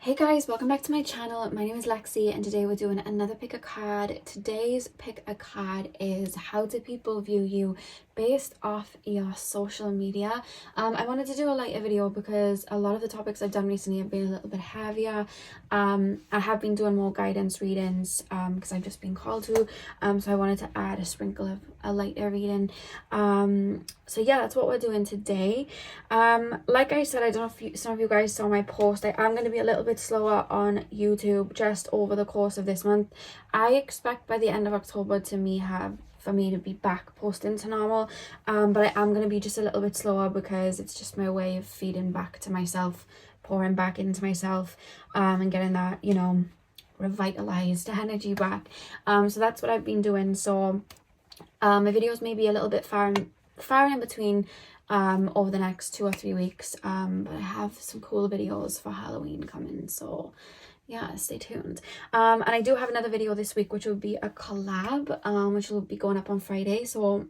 Hey guys, welcome back to my channel. My name is Lexi and today we're doing another pick a card. Today's pick a card is how do people view you based off your social media. I wanted to do a lighter video because a lot of the topics I've done recently have been a little bit heavier. I have been doing more guidance readings because I've just been called to, so I wanted to add a sprinkle of a lighter reading. So yeah, that's what we're doing today. Like I said, I don't know if some of you guys saw my post. I am going to be a little bit slower on YouTube just over the course of this month. I expect by the end of October for me to be back posting to normal, but I am going to be just a little bit slower because it's just my way of feeding back to myself, pouring back into myself, and getting that, you know, revitalized energy back. So that's what I've been doing. So my videos may be a little bit far in between over the next 2 or 3 weeks, but I have some cool videos for Halloween coming, so yeah, stay tuned. And I do have another video this week which will be a collab, which will be going up on Friday. So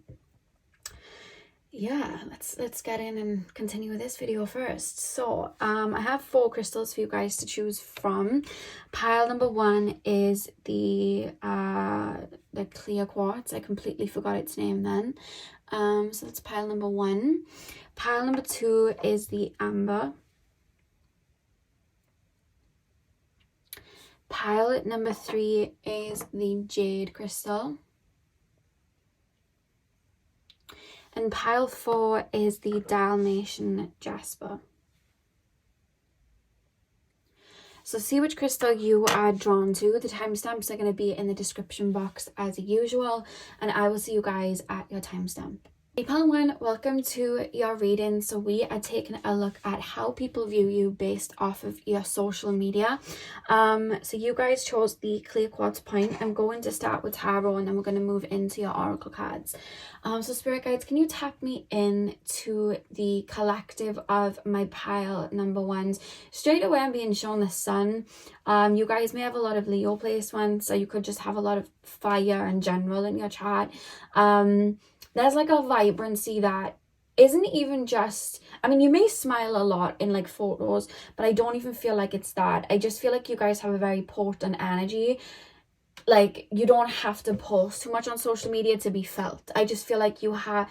yeah, let's get in and continue with this video first. So I have 4 crystals for you guys to choose from. Pile number 1 is the clear quartz. I completely forgot its name then. So that's pile number 1. Pile number 2 is the amber. Pile number 3 is the jade crystal. And pile 4 is the Dalmatian jasper. So see which crystal you are drawn to. The timestamps are going to be in the description box as usual, and I will see you guys at your timestamp. Hey Pile 1, welcome to your reading. So we are taking a look at how people view you based off of your social media. So you guys chose the clear quartz point. I'm going to start with tarot and then we're going to move into your oracle cards. So spirit guides, can you tap me in to the collective of my pile number 1s? Straight away I'm being shown the sun. You guys may have a lot of Leo placements, so you could just have a lot of fire in general in your chart. There's like a vibrancy that isn't even just, I mean, you may smile a lot in like photos, but I don't even feel like it's that. I just feel like you guys have a very potent energy. Like, you don't have to post too much on social media to be felt. I just feel like you have,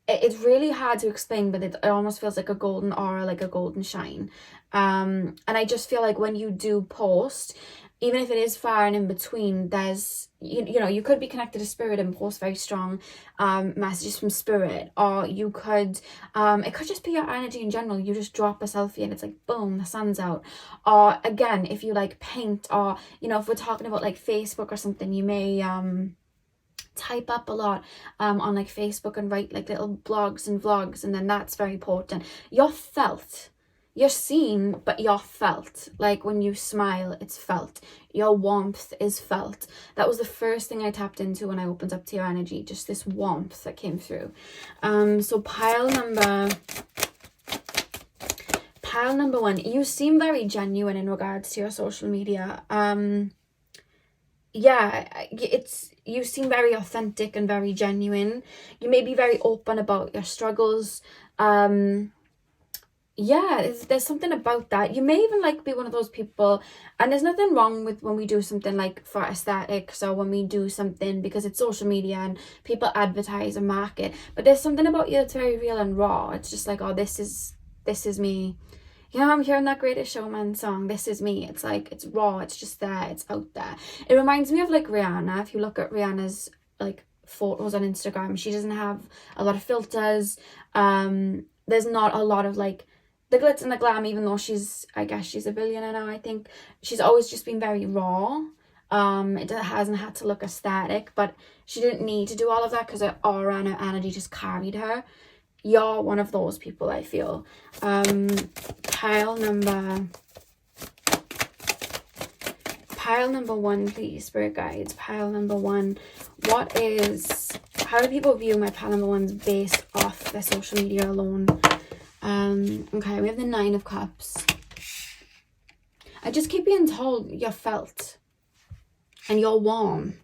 it's really hard to explain, but it almost feels like a golden aura, like a golden shine. And I just feel like when you do post, even if it is far and in between, there's, you know, you could be connected to spirit and post very strong messages from spirit, or you could, it could just be your energy in general. You just drop a selfie and it's like, boom, the sun's out. Or again, if you like paint, or, you know, if we're talking about like Facebook or something, you may type up a lot on like Facebook and write like little blogs and vlogs, and then that's very important. You're felt. You're seen, but you're felt. Like when you smile, it's felt. Your warmth is felt. That was the first thing I tapped into when I opened up to your energy, just this warmth that came through. So pile number 1, you seem very genuine in regards to your social media. Yeah, you seem very authentic and very genuine. You may be very open about your struggles. Yeah, there's something about that. You may even like be one of those people, and there's nothing wrong with when we do something like for aesthetics, or when we do something because it's social media and people advertise and market, but there's something about you that's very real and raw. It's just like, oh, this is me. You know, I'm hearing that Greatest Showman song, this is me. It's like, it's raw, it's just there, it's out there. It reminds me of like Rihanna. If you look at Rihanna's like photos on Instagram, she doesn't have a lot of filters. There's not a lot of like the glitz and the glam, even though I guess she's a billionaire now. I think she's always just been very raw. It hasn't had to look aesthetic, but she didn't need to do all of that because her aura and her energy just carried her. You're one of those people, I feel. Pile number 1, please, spirit guides. Pile number 1. How do people view my pile number 1s based off their social media alone? Okay, we have the 9 of Cups. I just keep being told you're felt and you're warm.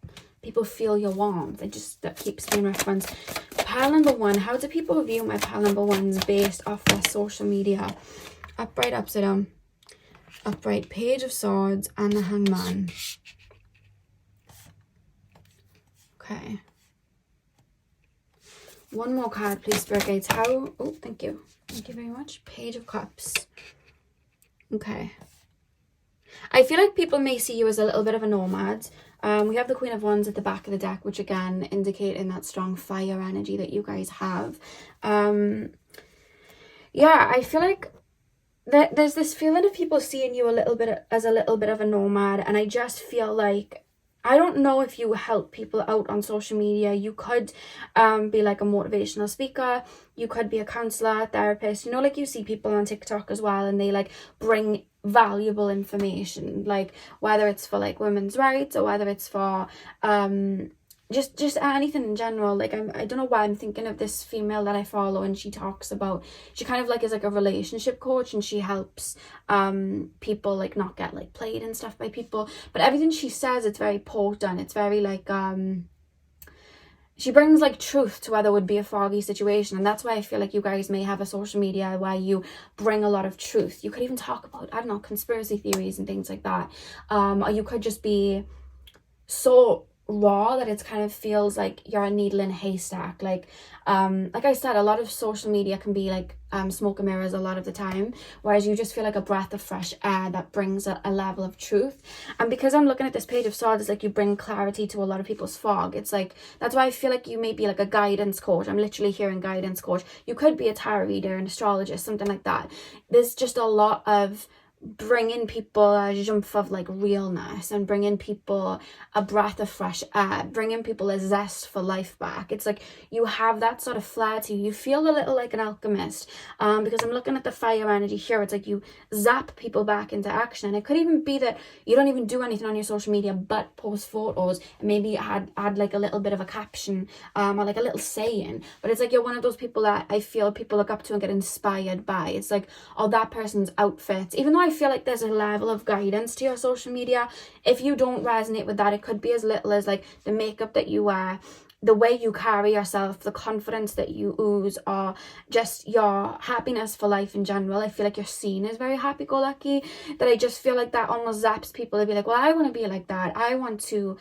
People feel your warmth. That keeps being referenced. Pile number 1, how do people view my pile number 1s based off their social media? Upright, upside down. Upright, Page of Swords, and the Hangman. Okay. One more card, please, Spirit Guides. How... Oh, thank you. Thank you very much. Page of Cups. Okay. I feel like people may see you as a little bit of a nomad. We have the Queen of Wands at the back of the deck, which again, indicating that strong fire energy that you guys have. Yeah, I feel like there's this feeling of people seeing you as a little bit of a nomad, and I just feel like, I don't know if you help people out on social media. You could be like a motivational speaker, you could be a counselor, therapist, you know, like you see people on TikTok as well, and they like bring valuable information, like whether it's for like women's rights or whether it's for just anything in general. Like I don't know why I'm thinking of this female that I follow, and she talks about, she kind of like is like a relationship coach, and she helps people like not get like played and stuff by people, but everything she says, it's very potent, it's very like she brings like truth to where there would be a foggy situation, and that's why I feel like you guys may have a social media where you bring a lot of truth. You could even talk about, I don't know, conspiracy theories and things like that, or you could just be so raw that it kind of feels like you're a needle in a haystack. Like I said, a lot of social media can be like smoke and mirrors a lot of the time, whereas you just feel like a breath of fresh air that brings a level of truth. And because I'm looking at this Page of Swords, it's like you bring clarity to a lot of people's fog. It's like, that's why I feel like you may be like a guidance coach. I'm literally hearing guidance coach. You could be a tarot reader, an astrologist, something like that. There's just a lot of bringing people a jump of like realness, and bringing people a breath of fresh air, bringing people a zest for life back. It's like you have that sort of flair to you. You feel a little like an alchemist, because I'm looking at the fire energy here. It's like you zap people back into action, and it could even be that you don't even do anything on your social media but post photos, and maybe add like a little bit of a caption, or like a little saying, but it's like you're one of those people that I feel people look up to and get inspired by. It's like, oh, that person's outfit, even though I feel like there's a level of guidance to your social media, if you don't resonate with that, it could be as little as like the makeup that you wear, the way you carry yourself, the confidence that you ooze, or just your happiness for life in general. I feel like you're seen as very happy-go-lucky, that I just feel like that almost zaps people to be like, well, I want to be like that. I want to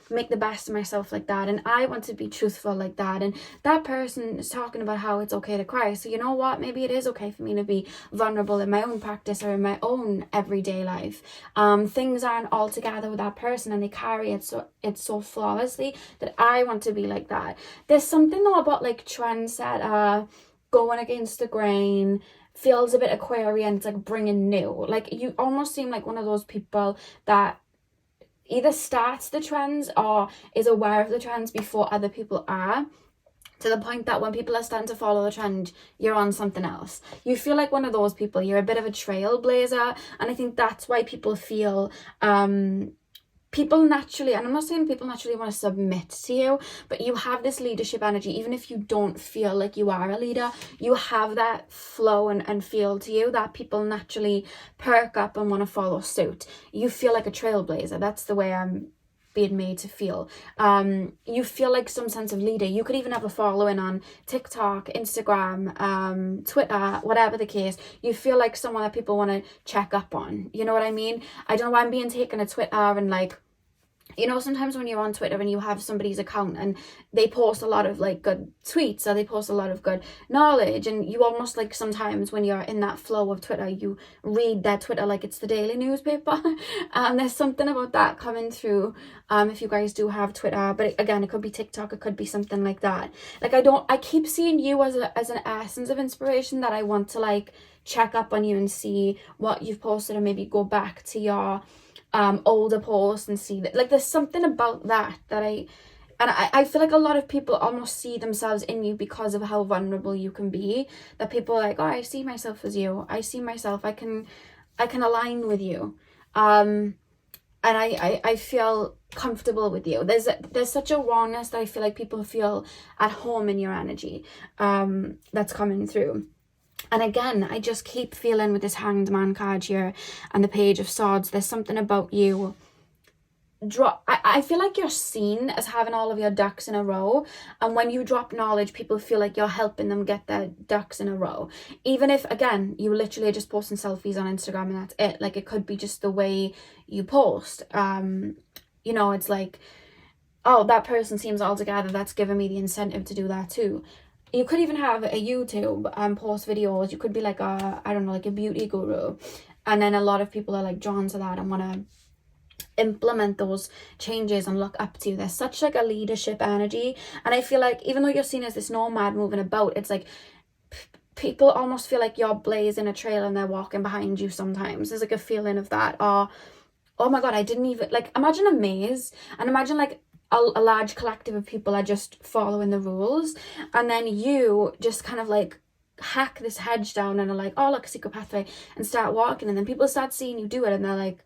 make the best of myself like that, and I want to be truthful like that. And that person is talking about how it's okay to cry. So you know what? Maybe it is okay for me to be vulnerable in my own practice or in my own everyday life. Things aren't all together with that person, and they carry it so flawlessly that I want to be like that. There's something though about like trendsetter, going against the grain, feels a bit Aquarian. It's like bringing new. Like you almost seem like one of those people that either starts the trends or is aware of the trends before other people are, to the point that when people are starting to follow the trend, you're on something else. You feel like one of those people. You're a bit of a trailblazer, and I think that's why people feel people naturally, and I'm not saying people naturally want to submit to you, but you have this leadership energy. Even if you don't feel like you are a leader, you have that flow and feel to you that people naturally perk up and want to follow suit. You feel like a trailblazer. That's the way I'm being made to feel. You feel like some sense of leader. You could even have a following on TikTok, Instagram, Twitter, whatever the case. You feel like someone that people want to check up on. You know what I mean? I don't know why I'm being taken to Twitter and like, you know, sometimes when you're on Twitter and you have somebody's account and they post a lot of like good tweets, or they post a lot of good knowledge, and you almost like sometimes when you're in that flow of Twitter, you read their Twitter like it's the daily newspaper. There's something about that coming through if you guys do have Twitter, but again, it could be TikTok, it could be something like that. Like I keep seeing you as an essence of inspiration that I want to like check up on you and see what you've posted, and maybe go back to your older posts and see that, like, there's something about that I feel like a lot of people almost see themselves in you because of how vulnerable you can be, that people are like, oh, I see myself as you, I see myself, I can align with you, and I feel comfortable with you. There's such a rawness that I feel like people feel at home in your energy, that's coming through. And again, I just keep feeling with this Hanged Man card here and the Page of Swords, there's something about you I feel like you're seen as having all of your ducks in a row, and when you drop knowledge, people feel like you're helping them get their ducks in a row, even if, again, you literally are just posting selfies on Instagram and that's it. Like, it could be just the way you post. You know, it's like, oh, that person seems all together, that's giving me the incentive to do that too. You could even have a YouTube and post videos. You could be like a, I don't know, like a beauty guru, and then a lot of people are like drawn to that and want to implement those changes and look up to you. There's such like a leadership energy, and I feel like even though you're seen as this nomad moving about, it's like people almost feel like you're blazing a trail and they're walking behind you sometimes. There's like a feeling of that, or oh my god, I didn't even, like, imagine a maze, and imagine like a large collective of people are just following the rules, and then you just kind of like hack this hedge down and are like, oh look, a secret pathway, and start walking, and then people start seeing you do it and they're like,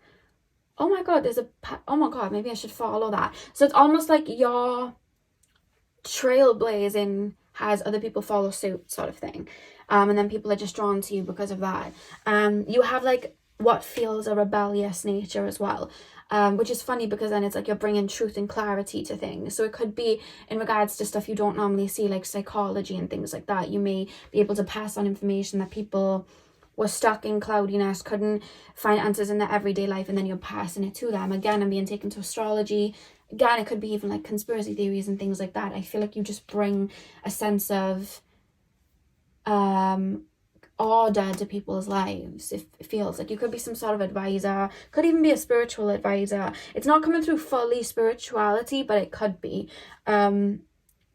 oh my god, there's a oh my god, maybe I should follow that. So it's almost like your trailblazing has other people follow suit, sort of thing, and then people are just drawn to you because of that. You have like what feels a rebellious nature as well, which is funny because then it's like you're bringing truth and clarity to things. So it could be in regards to stuff you don't normally see, like psychology and things like that. You may be able to pass on information that people were stuck in cloudiness, couldn't find answers in their everyday life, and then you're passing it to them. Again, I'm being taken to astrology. Again, it could be even like conspiracy theories and things like that. I feel like you just bring a sense of order to people's lives. It feels like you could be some sort of advisor, could even be a spiritual advisor. It's not coming through fully spirituality, but it could be.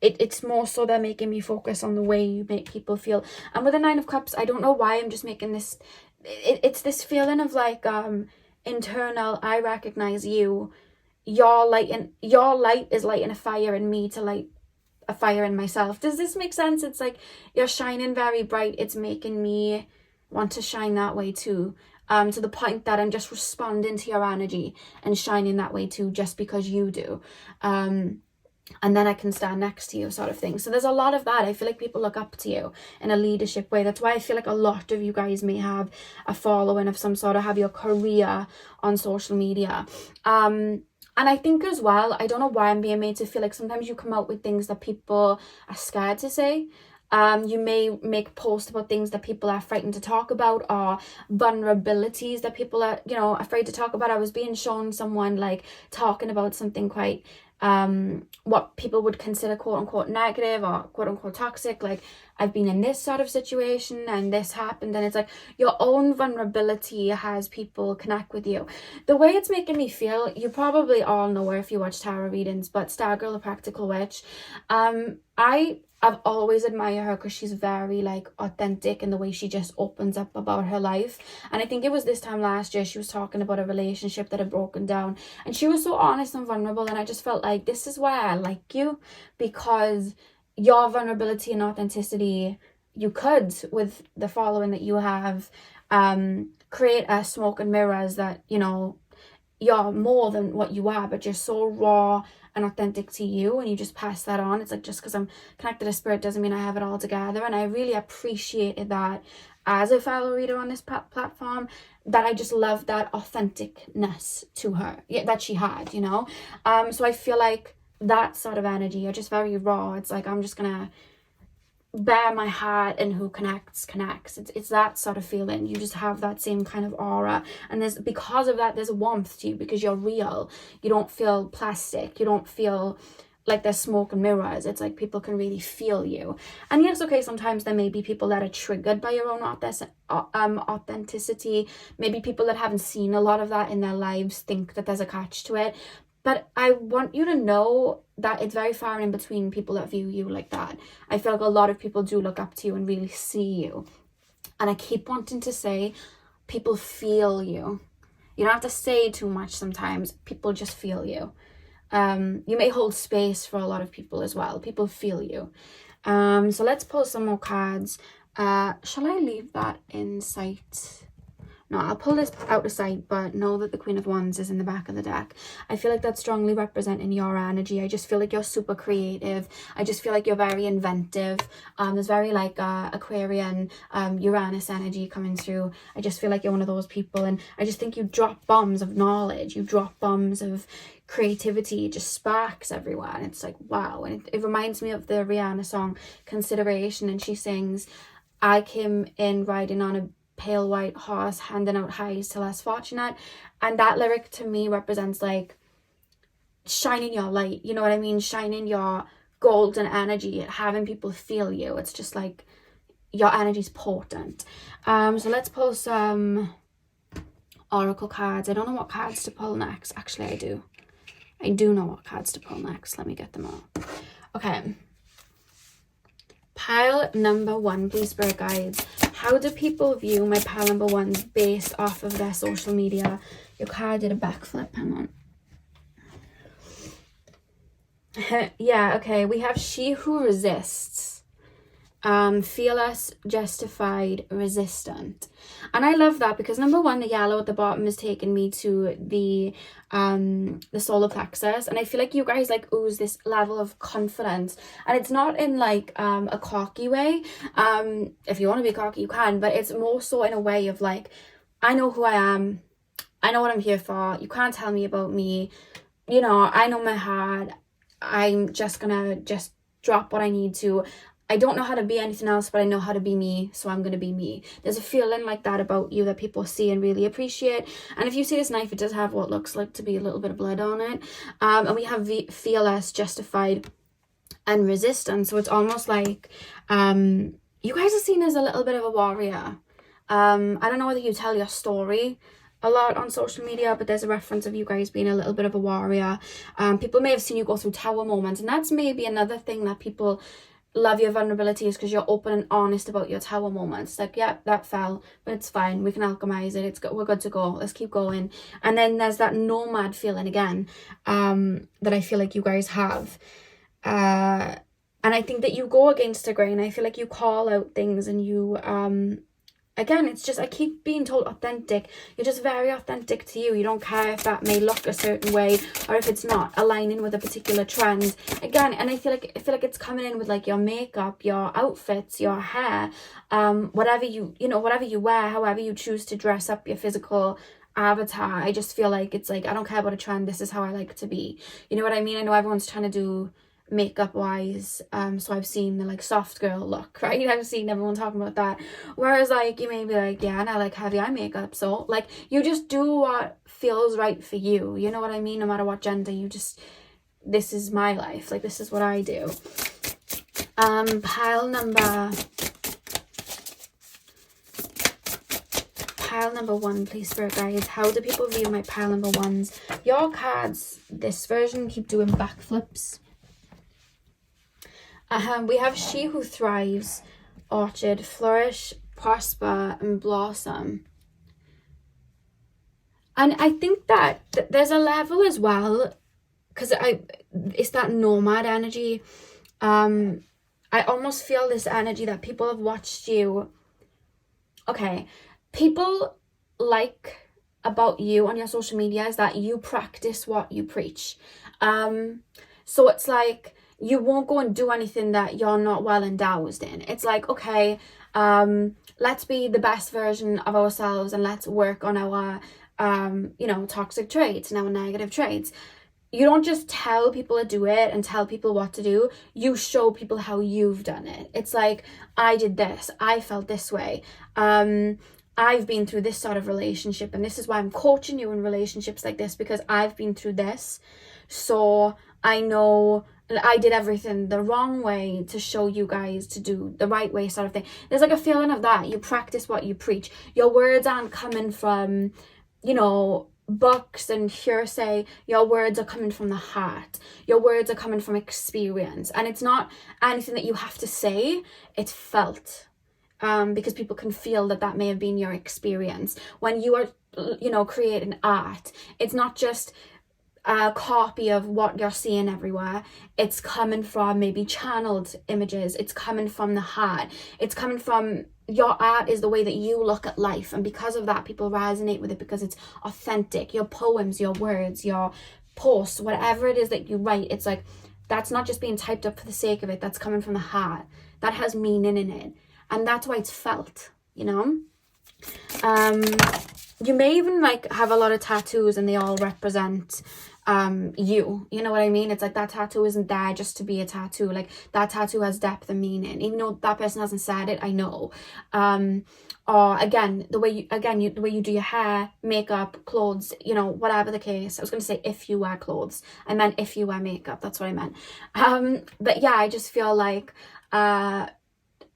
It's more so they're making me focus on the way you make people feel. And with the Nine of Cups, I don't know why I'm just making this, it's this feeling of like internal, I recognize you, your light is lighting a fire in me to light a fire in myself. Does this make sense? It's like you're shining very bright, it's making me want to shine that way too, to the point that I'm just responding to your energy and shining that way too, just because you do, and then I can stand next to you, sort of thing. So there's a lot of that. I feel like people look up to you in a leadership way. That's why I feel like a lot of you guys may have a following of some sort, or have your career on social media. And I think as well, I don't know why I'm being made to feel like sometimes you come out with things that people are scared to say. You may make posts about things that people are frightened to talk about, or vulnerabilities that people are, you know, afraid to talk about. I was being shown someone like talking about something quite what people would consider quote unquote negative or quote unquote toxic, like I've been in this sort of situation and this happened, and it's like your own vulnerability has people connect with you. The way it's making me feel, you probably all know her if you watch tarot readings, but Stargirl, the Practical Witch, I've always admired her because she's very like authentic in the way she just opens up about her life. And I think it was this time last year she was talking about a relationship that had broken down, and she was so honest and vulnerable, and I just felt like this is why I like you, because your vulnerability and authenticity, you could, with the following that you have, create a smoke and mirrors that, you know, you're more than what you are, but you're so raw and authentic to you, and you just pass that on. It's like, just because I'm connected to spirit doesn't mean I have it all together. And I really appreciated that as a fellow reader on this platform, that I just love that authenticness to her, that she had, you know. So I feel like that sort of energy, you're just very raw. It's like, I'm just gonna bare my heart, and who connects. It's that sort of feeling. You just have that same kind of aura, and there's, because of that, there's a warmth to you because you're real. You don't feel plastic, you don't feel like there's smoke and mirrors. It's like people can really feel you. And yes, okay, sometimes there may be people that are triggered by your own authenticity. Maybe people that haven't seen a lot of that in their lives think that there's a catch to it. But I want you to know that it's very far in between people that view you like that. I feel like a lot of people do look up to you and really see you. And I keep wanting to say, people feel you. You don't have to say too much sometimes. People just feel you. You may hold space for a lot of people as well. People feel you. So let's pull some more cards. Shall I leave that in sight? No, I'll pull this out of sight, but know that the Queen of Wands is in the back of the deck. I feel like that's strongly representing your energy. I just feel like you're super creative. I just feel like you're very inventive. There's very like Aquarian, Uranus energy coming through. I just feel like you're one of those people, and I just think you drop bombs of knowledge. You drop bombs of creativity. It just sparks everywhere, and it's like, wow. And it reminds me of the Rihanna song Consideration, and she sings, I came in riding on a pale white horse, handing out highs to less fortunate. And that lyric to me represents like shining your light, you know what I mean? Shining your golden energy, having people feel you. It's just like your energy's potent. So let's pull some oracle cards. I don't know what cards to pull next. Actually, I do know what cards to pull next. Let me get them all. Okay. Pile number 1, please, Spirit Guides. How do people view my pile number 1s based off of their social media? Your card did a backflip. Hang on. Yeah, okay. We have She Who Resists. Fearless, justified, resistant. And I love that because number 1, the yellow at the bottom is taking me to the solar plexus, and I feel like you guys like ooze this level of confidence, and it's not in like a cocky way. If you want to be cocky you can, but it's more so in a way of like, I know who I am, I know what I'm here for, you can't tell me about me, you know, I know my heart, I'm just gonna drop what I need to. I don't know how to be anything else, but I know how to be me, so I'm going to be me. There's a feeling like that about you that people see and really appreciate. And if you see this knife, it does have what looks like to be a little bit of blood on it. And we have fearless, justified, and resistant. So it's almost like you guys are seen as a little bit of a warrior. I don't know whether you tell your story a lot on social media, but there's a reference of you guys being a little bit of a warrior. People may have seen you go through tower moments, and that's maybe another thing that people love your vulnerability, is because you're open and honest about your tower moments. Like, yeah, that fell, but it's fine, we can alchemize it, we're good to go, let's keep going. And then there's that nomad feeling again, that I feel like you guys have, and I think that you go against the grain. I feel like you call out things, and you again, it's just, I keep being told authentic. You're just very authentic to you. You don't care if that may look a certain way or if it's not aligning with a particular trend. Again, and I feel like it's coming in with like your makeup, your outfits, your hair, whatever whatever you wear, however you choose to dress up your physical avatar. I just feel like it's like, I don't care about a trend. This is how I like to be. You know what I mean? I know everyone's trying to do makeup wise, so I've seen the like soft girl look, right? I've seen everyone talking about that, whereas like you may be like, yeah, and I like heavy eye makeup, so like you just do what feels right for you, you know what I mean? No matter what gender, you just, this is my life, like this is what I do. Pile number 1, please, Spirit Guides. How do people view my pile number 1s? Your cards, this version, keep doing backflips. We have She Who Thrives, Orchard, Flourish, Prosper, and Blossom. And I think that there's a level as well, because it's that nomad energy. I almost feel this energy that people have watched you. Okay, people like about you on your social media is that you practice what you preach. So it's like, you won't go and do anything that you're not well endowed in. It's like, okay, let's be the best version of ourselves, and let's work on our, toxic traits and our negative traits. You don't just tell people to do it and tell people what to do. You show people how you've done it. It's like, I did this, I felt this way. I've been through this sort of relationship, and this is why I'm coaching you in relationships like this, because I've been through this. So I know I did everything the wrong way to show you guys to do the right way, sort of thing. There's like a feeling of that. You practice what you preach. Your words aren't coming from, books and hearsay. Your words are coming from the heart. Your words are coming from experience. And it's not anything that you have to say. It's felt. Because people can feel that may have been your experience. When you are, creating art, it's not just a copy of what you're seeing everywhere. It's coming from maybe channeled images. It's coming from the heart. It's coming from your art is the way that you look at life, and because of that, people resonate with it because it's authentic. Your poems, your words, your posts, whatever it is that you write, it's like, that's not just being typed up for the sake of it. That's coming from the heart. That has meaning in it, and that's why it's felt, you know. You may even like have a lot of tattoos and they all represent you know what I mean? It's like that tattoo isn't there just to be a tattoo. Like that tattoo has depth and meaning, even though that person hasn't said it. I know. Or again, the way you do your hair, makeup, clothes, you know, whatever the case. I was going to say if you wear clothes, I meant if you wear makeup. That's what I meant. But yeah, I just feel like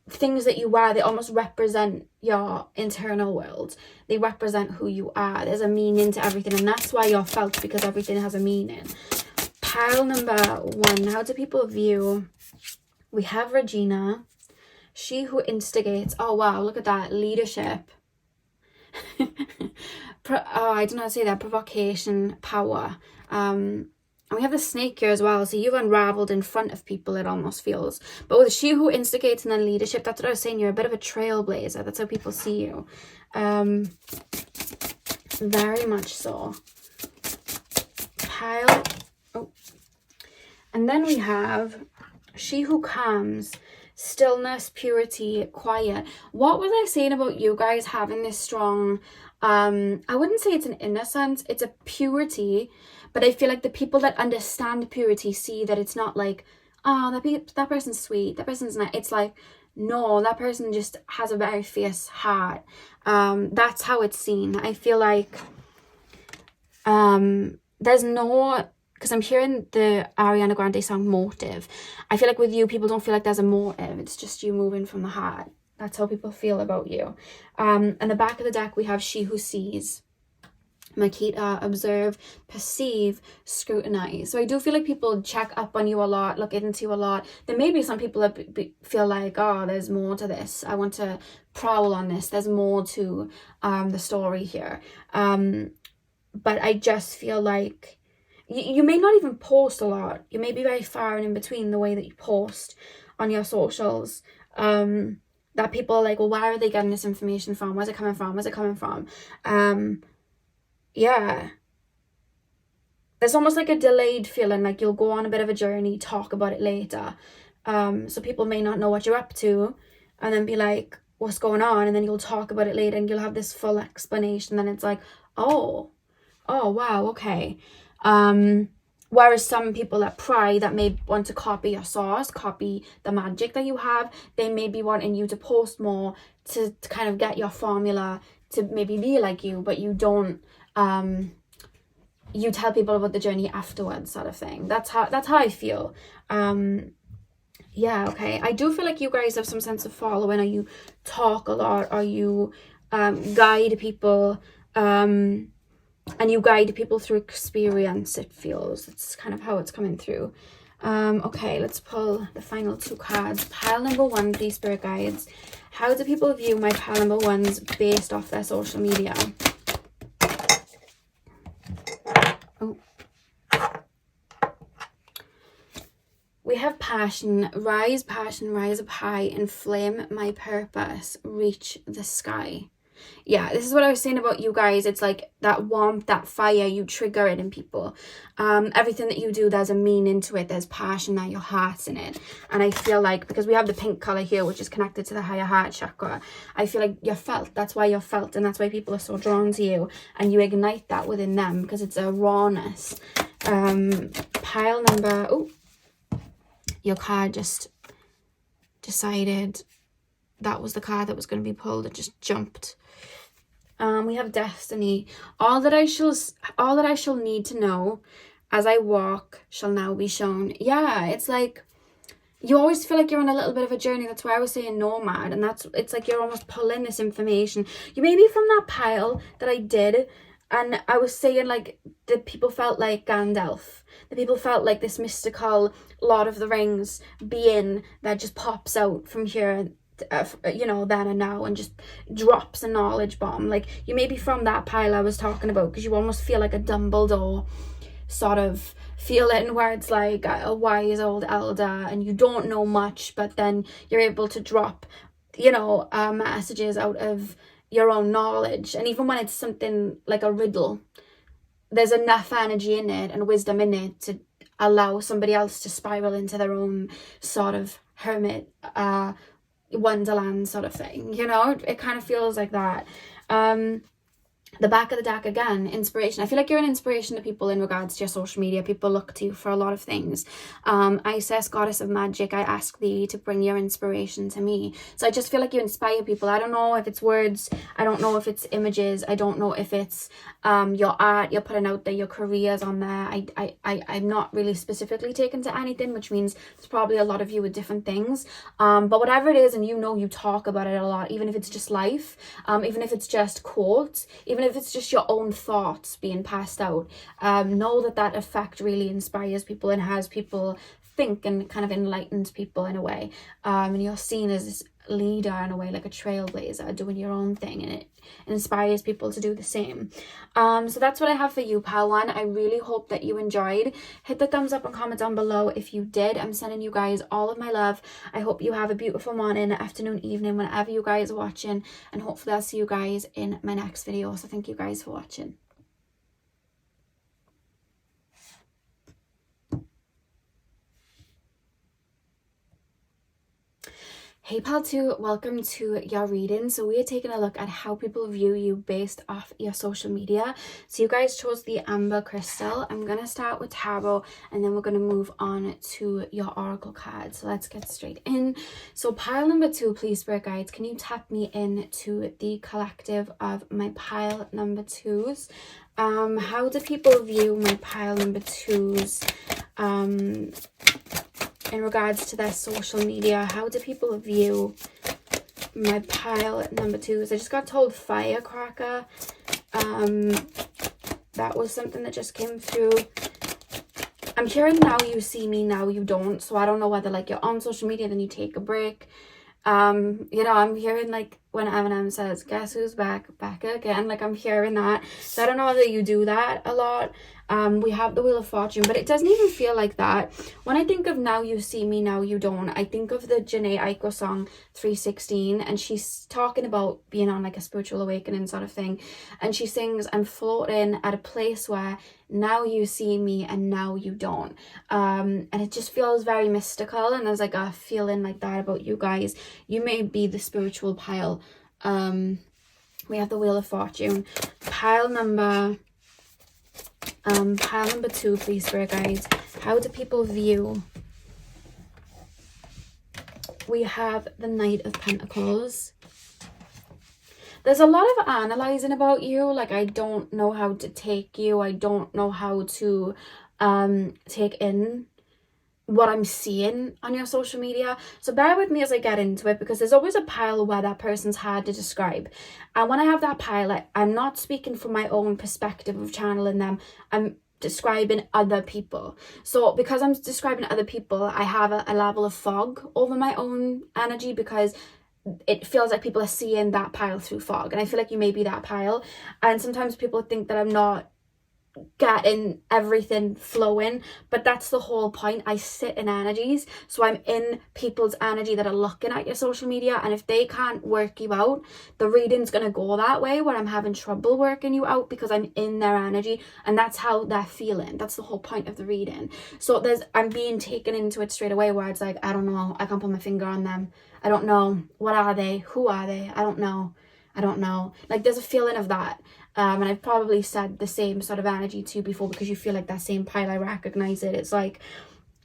things that you wear, they almost represent your internal world. They represent who you are. There's a meaning to everything, and that's why you're felt, because everything has a meaning. Pile number 1, how do people view? We have Regina, she who instigates. Oh wow, look at that, leadership. I don't know how to say that. Provocation, power. And we have the snake here as well. So you've unraveled in front of people, it almost feels. But with she who instigates and then leadership, that's what I was saying. You're a bit of a trailblazer. That's how people see you. Very much so. Pile. Oh. And then we have she who calms, stillness, purity, quiet. What was I saying about you guys having this strong, I wouldn't say it's an innocence, it's a purity. But I feel like the people that understand purity see that it's not like, oh, that person's sweet, that person's not. It's like, no, that person just has a very fierce heart. That's how it's seen. I feel like there's no, because I'm hearing the Ariana Grande song Motive. I feel like with you, people don't feel like there's a motive. It's just you moving from the heart. That's how people feel about you. And the back of the deck, we have she who sees. Makita, observe, perceive, scrutinize. So I do feel like people check up on you a lot, look into you a lot. There may be some people that feel like, oh, there's more to this. I want to prowl on this. There's more to the story here. But I just feel like you may not even post a lot. You may be very far and in between the way that you post on your socials. That people are like, well, where are they getting this information from? Where's it coming from? Where's it coming from? Yeah, there's almost like a delayed feeling, like you'll go on a bit of a journey, talk about it later. So people may not know what you're up to and then be like, what's going on? And then you'll talk about it later and you'll have this full explanation. Then it's like, oh wow, okay. Whereas some people that pry, that may want to copy your sauce, copy the magic that you have, they may be wanting you to post more to kind of get your formula to maybe be like you, but you don't. You tell people about the journey afterwards, sort of thing. That's how I feel. Yeah, okay. I do feel like you guys have some sense of following, or you talk a lot, or you guide people, and you guide people through experience, it feels. It's kind of how it's coming through. Okay, let's pull the final 2 cards. Pile number 1, please, spirit guides. How do people view my pile number 1s based off their social media? Oh. We have passion, rise up high, inflame my purpose, reach the sky. Yeah, this is what I was saying about you guys. It's like that warmth, that fire, you trigger it in people. Everything that you do, there's a meaning to it. There's passion there, your heart's in it. And I feel like, because we have the pink color here, which is connected to the higher heart chakra, I feel like you're felt. That's why you're felt, and that's why people are so drawn to you. And you ignite that within them because it's a rawness. Pile number, oh, your card just decided that was the card that was going to be pulled. It just jumped. We have destiny. All that I shall need to know as I walk shall now be shown. Yeah, it's like you always feel like you're on a little bit of a journey. That's why I was saying nomad, and it's like you're almost pulling this information. You may be from that pile that I did, and I was saying like the people felt like Gandalf. The people felt like this mystical Lord of the Rings being that just pops out from here, then and now, and just drops a knowledge bomb. Like you may be from that pile I was talking about, because you almost feel like a Dumbledore sort of feeling, where it's like a wise old elder and you don't know much, but then you're able to drop you know, messages out of your own knowledge. And even when it's something like a riddle, there's enough energy in it and wisdom in it to allow somebody else to spiral into their own sort of hermit wonderland sort of thing, you know. It kind of feels like that. The back of the deck again, inspiration. I feel like you're an inspiration to people in regards to your social media. People look to you for a lot of things. Isis, goddess of magic, I ask thee to bring your inspiration to me. So I just feel like you inspire people. I don't know if it's words, I don't know if it's images, I don't know if it's your art you're putting out there, your careers on there. I'm not really specifically taken to anything, which means there's probably a lot of you with different things. But whatever it is, and you know you talk about it a lot, even if it's just life, even if it's just quotes, even if it's just your own thoughts being passed out, know that that effect really inspires people and has people think and kind of enlightens people in a way. And you're seen as this leader in a way, like a trailblazer, doing your own thing, and it inspires people to do the same. So that's what I have for you, pal one. I really hope that you enjoyed. Hit the thumbs up and comment down below if you did. I'm sending you guys all of my love. I hope you have a beautiful morning, afternoon, evening, whenever you guys are watching, and hopefully I'll see you guys in my next video. So thank you guys for watching. Hey pal 2, welcome to your reading. So we are taking a look at how people view you based off your social media. So you guys chose the amber crystal. I'm going to start with tarot, and then we're going to move on to your oracle card. So let's get straight in. So pile number 2, please, spirit guides, can you tap me into the collective of my pile number 2s? How do people view my pile number 2s? In regards to their social media, how do people view my pile number 2s? I just got told firecracker. That was something that just came through. I'm hearing now you see me, now you don't. So I don't know whether like you're on social media, then you take a break. You know, I'm hearing like when Eminem says, guess who's back again, like I'm hearing that. So I don't know whether you do that a lot. We have the Wheel of Fortune, but it doesn't even feel like that. When I think of now you see me, now you don't, I think of the Jhené Aiko song 316, and she's talking about being on like a spiritual awakening sort of thing, and she sings, I'm floating at a place where now you see me and now you don't. And it just feels very mystical, and there's like a feeling like that about you guys. You may be the spiritual pile. We have the Wheel of Fortune. Pile number 2, please, spirit guides. How do people view? We have the Knight of Pentacles. There's a lot of analyzing about you. Like, I don't know how to take you. I don't know how to take in what I'm seeing on your social media. So bear with me as I get into it, because there's always a pile where that person's hard to describe. And when I have that pile, I'm not speaking from my own perspective of channeling them. I'm describing other people. So because I'm describing other people, I have a level of fog over my own energy, because it feels like people are seeing that pile through fog. And I feel like you may be that pile. And sometimes people think that I'm not getting everything flowing, but that's the whole point. I sit in energies, so I'm in people's energy that are looking at your social media, and if they can't work you out, the reading's gonna go that way, where I'm having trouble working you out because I'm in their energy, and that's how they're feeling. That's the whole point of the reading. So I'm being taken into it straight away, where it's like, I don't know, I can't put my finger on them, I don't know, what are they, who are they, I don't know. Like, there's a feeling of that. And I've probably said the same sort of energy to you before, because you feel like that same pile, I recognize it. It's like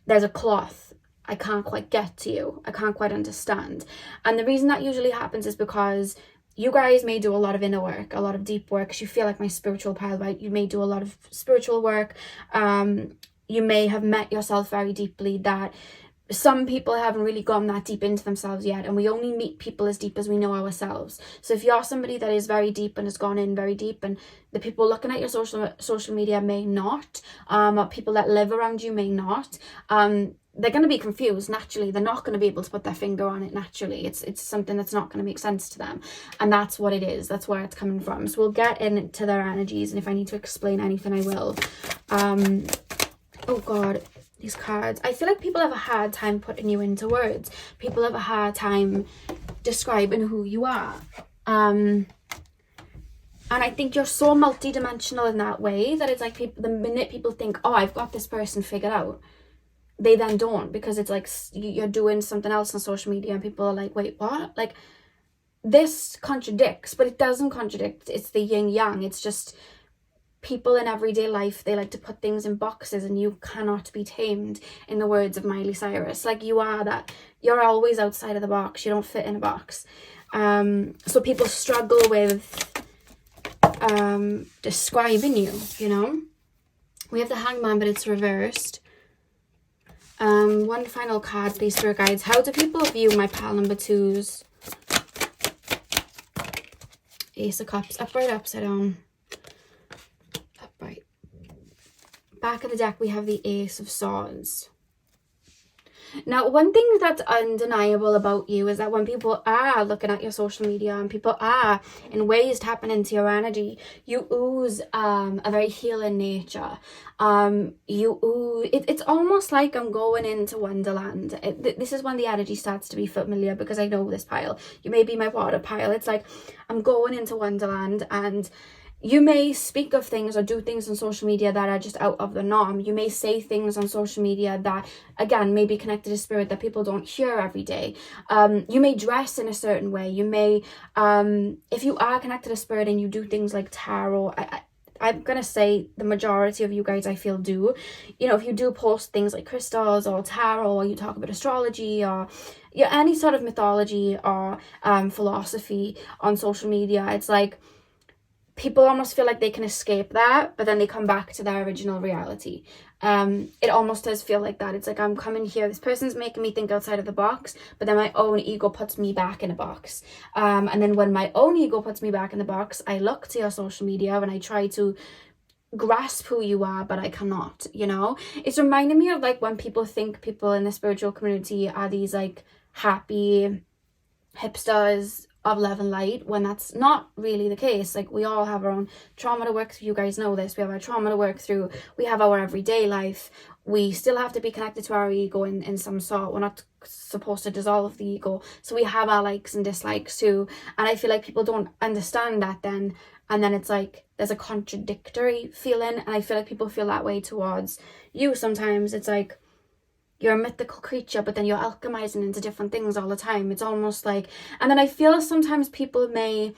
there's a cloth, I can't quite get to you, I can't quite understand. And the reason that usually happens is because you guys may do a lot of inner work, a lot of deep work, because you feel like my spiritual pile, right? You may do a lot of spiritual work. You may have met yourself very deeply. That some people haven't really gone that deep into themselves yet, and we only meet people as deep as we know ourselves. So if you're somebody that is very deep and has gone in very deep, and the people looking at your social media may not, or people that live around you may not, they're going to be confused naturally. They're not going to be able to put their finger on it naturally. It's something that's not going to make sense to them, and that's what it is. That's where it's coming from. So we'll get into their energies, and if I need to explain anything, I will. Oh god, these cards. I feel like people have a hard time putting you into words. People have a hard time describing who you are. And I think you're so multi-dimensional in that way that it's like the minute people think, oh, I've got this person figured out, they then don't, because it's like you're doing something else on social media and people are like, wait, what? Like, this contradicts, but it doesn't contradict. It's the yin yang. It's just people in everyday life, they like to put things in boxes, and you cannot be tamed, in the words of Miley Cyrus. Like, you are that. You're always outside of the box. You don't fit in a box. So people struggle with describing you, you know. We have the Hangman, but it's reversed. One final card, please, Spirit Guides. How do people view my pile number 2s? Ace of Cups, upright, upside down. Upright. Back of the deck, we have the Ace of Swords. Now, one thing that's undeniable about you is that when people are looking at your social media and people are in ways tapping into your energy, you ooze a very healing nature. It's almost like I'm going into Wonderland. This is when the energy starts to be familiar, because I know this pile. You may be my water pile. It's like I'm going into Wonderland, and you may speak of things or do things on social media that are just out of the norm. You may say things on social media that, again, may be connected to spirit that people don't hear every day. You may dress in a certain way. You may, if you are connected to spirit and you do things like tarot, I'm going to say the majority of you guys, I feel, do. You know, if you do post things like crystals or tarot, or you talk about astrology or any sort of mythology or philosophy on social media, it's like, people almost feel like they can escape that, but then they come back to their original reality. It almost does feel like that. It's like, I'm coming here, this person's making me think outside of the box, but then my own ego puts me back in a box. And then when my own ego puts me back in the box, I look to your social media and I try to grasp who you are, but I cannot, you know? It's reminding me of like when people think people in the spiritual community are these like happy hipsters of love and light, when that's not really the case. Like, we all have our own trauma to work through. You guys know this. We have our trauma to work through. We have our everyday life. We still have to be connected to our ego in some sort. We're not supposed to dissolve the ego. So we have our likes and dislikes too. And I feel like people don't understand that then. And then it's like there's a contradictory feeling. And I feel like people feel that way towards you sometimes. It's like, you're a mythical creature, but then you're alchemizing into different things all the time. It's almost like, and then I feel sometimes people may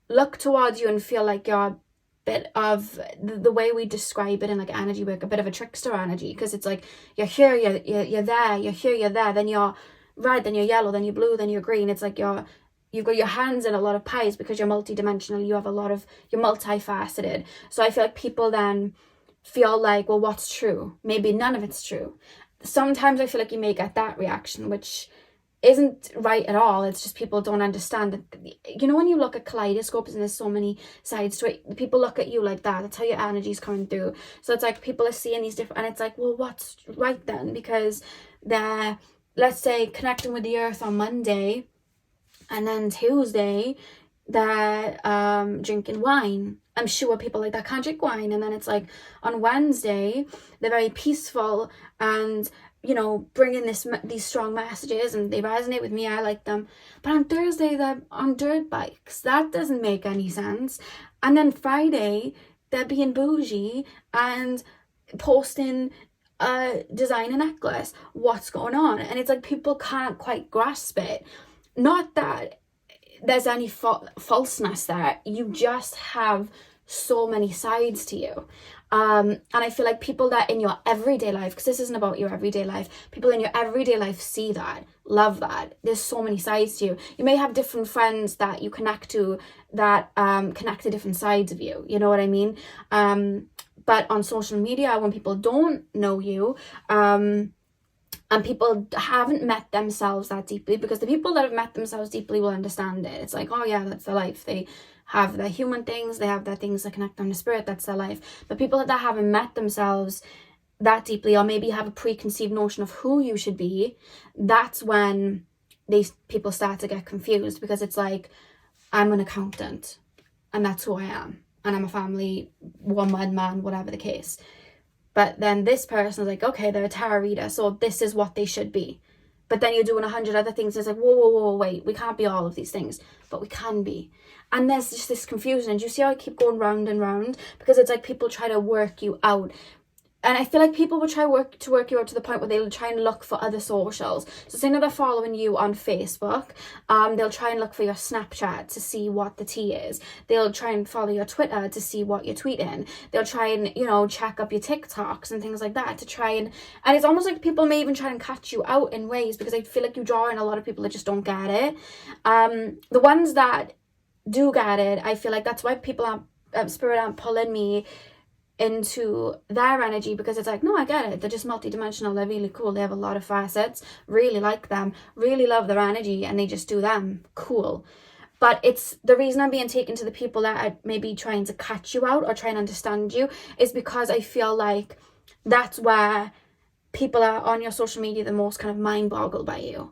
look towards you and feel like you're a bit of, the way we describe it in like energy work, a bit of a trickster energy, because it's like, you're here, you're there, you're here, you're there, then you're red, then you're yellow, then you're blue, then you're green. It's like you've got your hands in a lot of pies because you're multidimensional. You have you're multifaceted. So I feel like people then feel like, well, what's true? Maybe none of it's true. Sometimes I feel like you may get that reaction, which isn't right at all. It's just people don't understand that, you know, when you look at kaleidoscopes and there's so many sides to it, people look at you like that. That's how your energy's coming through. So it's like people are seeing these different, and it's like, well, what's right then? Because they're, let's say, connecting with the earth on Monday, and then Tuesday they're drinking wine. I'm sure people like that can't drink wine. And then it's like on Wednesday they're very peaceful and, you know, bringing these strong messages, and they resonate with me. I like them. But on Thursday they're on dirt bikes. That doesn't make any sense. And then Friday they're being bougie and posting a designer necklace. What's going on? And it's like people can't quite grasp it. Not that there's any falseness there. You just have so many sides to you. And I feel like people that in your everyday life, because this isn't about your everyday life, people in your everyday life see that, love that. There's so many sides to you. You may have different friends that you connect to that connect to different sides of you. You know what I mean? But on social media, when people don't know you, and people haven't met themselves that deeply, because the people that have met themselves deeply will understand it. It's like, oh yeah, that's their life. They have their human things, they have their things that connect them to spirit, that's their life. But people that haven't met themselves that deeply, or maybe have a preconceived notion of who you should be, that's when these people start to get confused, because it's like, I'm an accountant and that's who I am, and I'm a family woman, man, whatever the case. But then this person is like, okay, they're a tarot reader, so this is what they should be. but then you're doing 100 other things. It's like, whoa, wait, we can't be all of these things, but we can be. And there's just this confusion. And you see how I keep going round and round? Because it's like people try to work you out. And I feel like people will try to work you out to the point where they'll try and look for other socials. So say that they're following you on Facebook, they'll try and look for your Snapchat to see what the tea is. They'll try and follow your Twitter to see what you're tweeting. They'll try and, you know, check up your TikToks and things like that to try and it's almost like people may even try and catch you out in ways, because I feel like you draw in a lot of people that just don't get it. The ones that do get it, I feel like that's why people aren't, spirit aren't pulling me into their energy, because it's like, no, I get it, they're just multidimensional, they're really cool, they have a lot of facets, really like them, really love their energy, and they just do them, cool. But it's the reason I'm being taken to the people that are maybe trying to catch you out or try and understand you, is because I feel like that's where people are on your social media the most kind of mind boggled by you.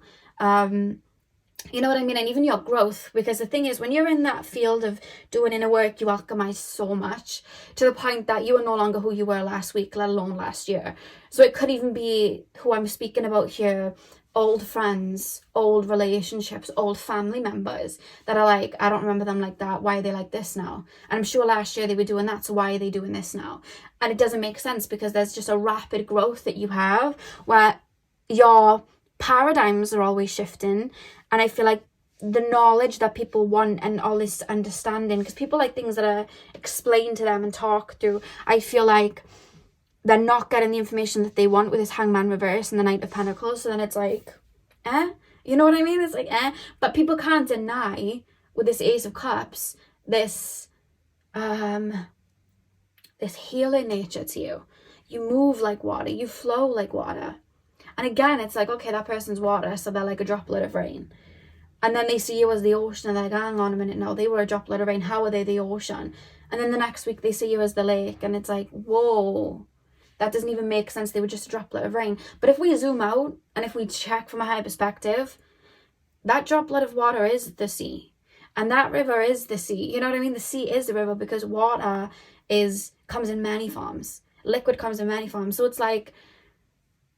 You know what I mean? And even your growth, because the thing is, when you're in that field of doing inner work, you alchemize so much to the point that you are no longer who you were last week, let alone last year. So it could even be who I'm speaking about here, old friends, old relationships, old family members that are like, I don't remember them like that. Why are they like this now? And I'm sure last year they were doing that, so why are they doing this now? And it doesn't make sense, because there's just a rapid growth that you have where your paradigms are always shifting. And I feel like the knowledge that people want and all this understanding, because people like things that are explained to them and talked through, I feel like they're not getting the information that they want with this Hangman reverse and the Knight of Pentacles. So then it's like, you know what I mean? It's like, but people can't deny with this Ace of Cups, this healing nature to you. You move like water, you flow like water. And again, it's like, okay, that person's water, so they're like a droplet of rain. And then they see you as the ocean, and they're like, hang on a minute, no, they were a droplet of rain, how are they the ocean? And then the next week they see you as the lake, and it's like, whoa, that doesn't even make sense, they were just a droplet of rain. But if we zoom out, and if we check from a higher perspective, that droplet of water is the sea. And that river is the sea. You know what I mean? The sea is the river, because water comes in many forms. Liquid comes in many forms. So it's like,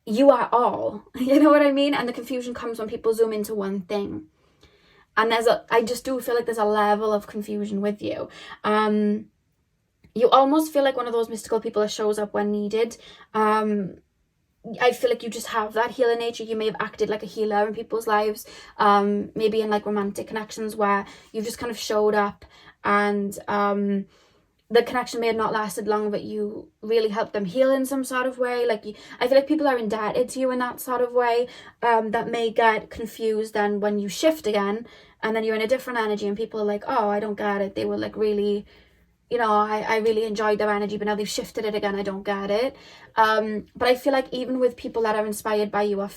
you are all, you know what I mean? And the confusion comes when people zoom into one thing. And I just do feel like there's a level of confusion with you. You almost feel like one of those mystical people that shows up when needed. I feel like you just have that healer nature. You may have acted like a healer in people's lives, maybe in like romantic connections where you've just kind of showed up, and the connection may have not lasted long, but you really helped them heal in some sort of way. Like, I feel like people are indebted to you in that sort of way, that may get confused then when you shift again, and then you're in a different energy, and people are like, oh, I don't get it. They were like really, you know, I really enjoyed their energy, but now they've shifted it again. I don't get it. But I feel like even with people that are inspired by you or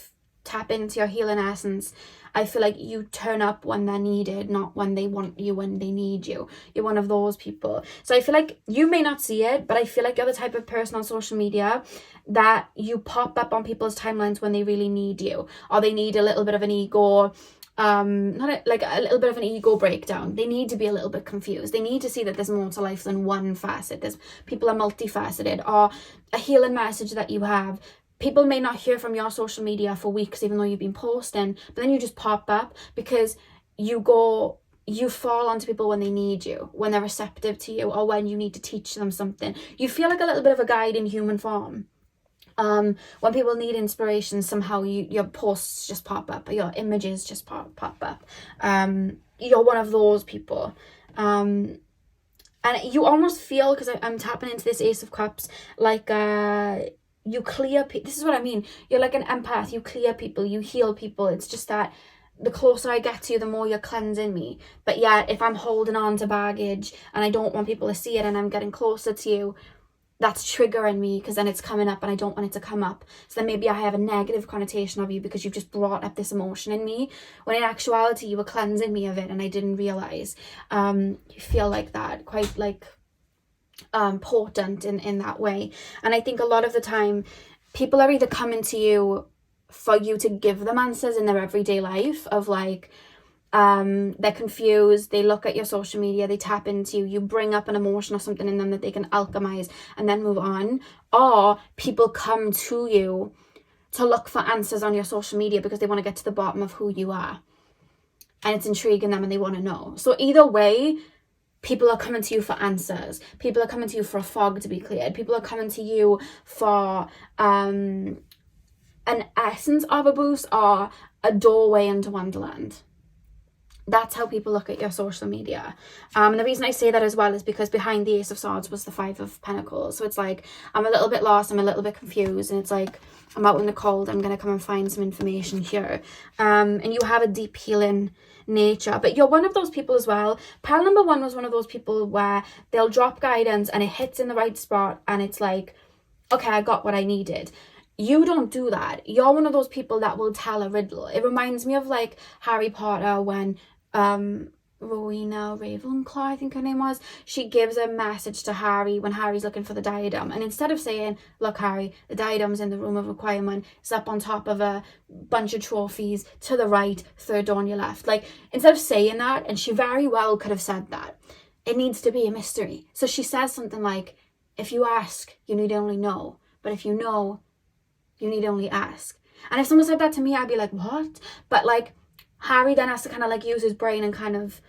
tap into your healing essence, I feel like you turn up when they're needed, not when they want you, when they need you. You're one of those people. So I feel like you may not see it, but I feel like you're the type of person on social media that you pop up on people's timelines when they really need you, or they need a little bit of an ego, like a little bit of an ego breakdown. They need to be a little bit confused. They need to see that there's more to life than one facet. People are multifaceted, or a healing message that you have. People may not hear from your social media for weeks, even though you've been posting, but then you just pop up because you fall onto people when they need you, when they're receptive to you, or when you need to teach them something. You feel like a little bit of a guide in human form. When people need inspiration, somehow your posts just pop up, or your images just pop up. You're one of those people. And you almost feel, because I'm tapping into this Ace of Cups, like you clear people. This is what I mean. You're like an empath. You clear people. You heal people. It's just that the closer I get to you, the more you're cleansing me. But yet, if I'm holding on to baggage and I don't want people to see it, and I'm getting closer to you, that's triggering me, because then it's coming up and I don't want it to come up. So then maybe I have a negative connotation of you because you've just brought up this emotion in me, when in actuality you were cleansing me of it and I didn't realize. You feel like that, quite like potent in that way. And I think a lot of the time people are either coming to you for you to give them answers in their everyday life, of like, they're confused, they look at your social media, they tap into you, you bring up an emotion or something in them that they can alchemize and then move on. Or people come to you to look for answers on your social media because they want to get to the bottom of who you are. And it's intriguing them and they want to know. So either way, people are coming to you for answers. People are coming to you for a fog to be cleared. People are coming to you for an essence of a boost or a doorway into Wonderland. That's how people look at your social media. And the reason I say that as well is because behind the Ace of Swords was the Five of Pentacles. So it's like, I'm a little bit lost, I'm a little bit confused, and it's like, I'm out in the cold, I'm going to come and find some information here. And you have a deep healing nature, but you're one of those people as well. Pile number 1 was one of those people where they'll drop guidance and it hits in the right spot and it's like, okay, I got what I needed. You don't do that. You're one of those people that will tell a riddle. It reminds me of like Harry Potter when Rowena Ravenclaw, I think her name was, she gives a message to Harry when Harry's looking for the diadem, and instead of saying, look Harry, the diadem's in the room of requirement, it's up on top of a bunch of trophies to the right, third door on your left, like instead of saying that, and she very well could have said that, it needs to be a mystery. So she says something like, if you ask, you need only know, but if you know, you need only ask. And if someone said that to me, I'd be like, what? But like, Harry then has to kind of like use his brain and kind of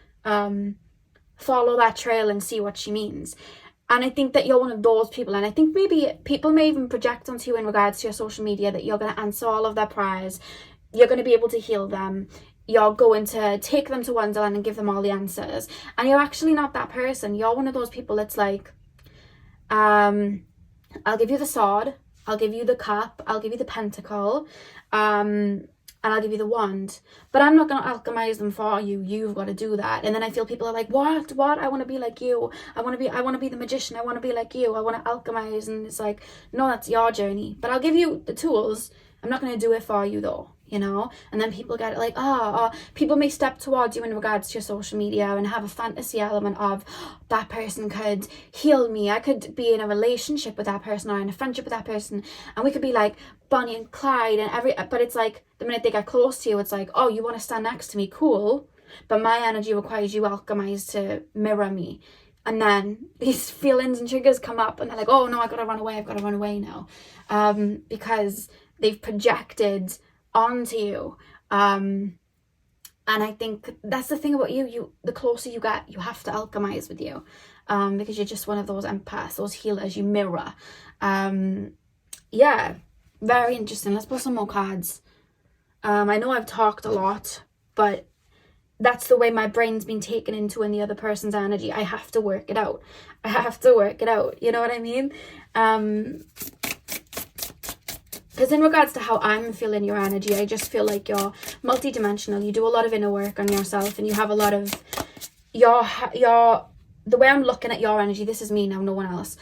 follow that trail and see what she means. And I think that you're one of those people, and I think maybe people may even project onto you in regards to your social media that you're going to answer all of their prayers, you're going to be able to heal them, you're going to take them to Wonderland and give them all the answers. And you're actually not that person. You're one of those people that's like, I'll give you the sword, I'll give you the cup, I'll give you the pentacle, and I'll give you the wand, but I'm not going to alchemize them for you. You've got to do that. And then I feel people are like, what? I want to be like you. I want to be the magician. I want to be like you. I want to alchemize. And it's like, no, that's your journey. But I'll give you the tools. I'm not going to do it for you though, you know? And then people get like, people may step towards you in regards to your social media and have a fantasy element of that person could heal me. I could be in a relationship with that person or in a friendship with that person. And we could be like Bonnie and Clyde and but it's like the minute they get close to you, it's like, oh, you want to stand next to me? Cool. But my energy requires you alchemize to mirror me. And then these feelings and triggers come up and they're like, oh no, I've got to run away now. Because they've projected onto you. And I think that's the thing about you, the closer you get, you have to alchemize with you. Because you're just one of those empaths, those healers, you mirror. Yeah, very interesting. Let's pull some more cards. I know I've talked a lot, but that's the way my brain's been taken into in the other person's energy. I have to work it out. You know what I mean? Because in regards to how I'm feeling your energy, I just feel like you're multidimensional. You do a lot of inner work on yourself, and you have a lot of the way I'm looking at your energy, this is me now, no one else.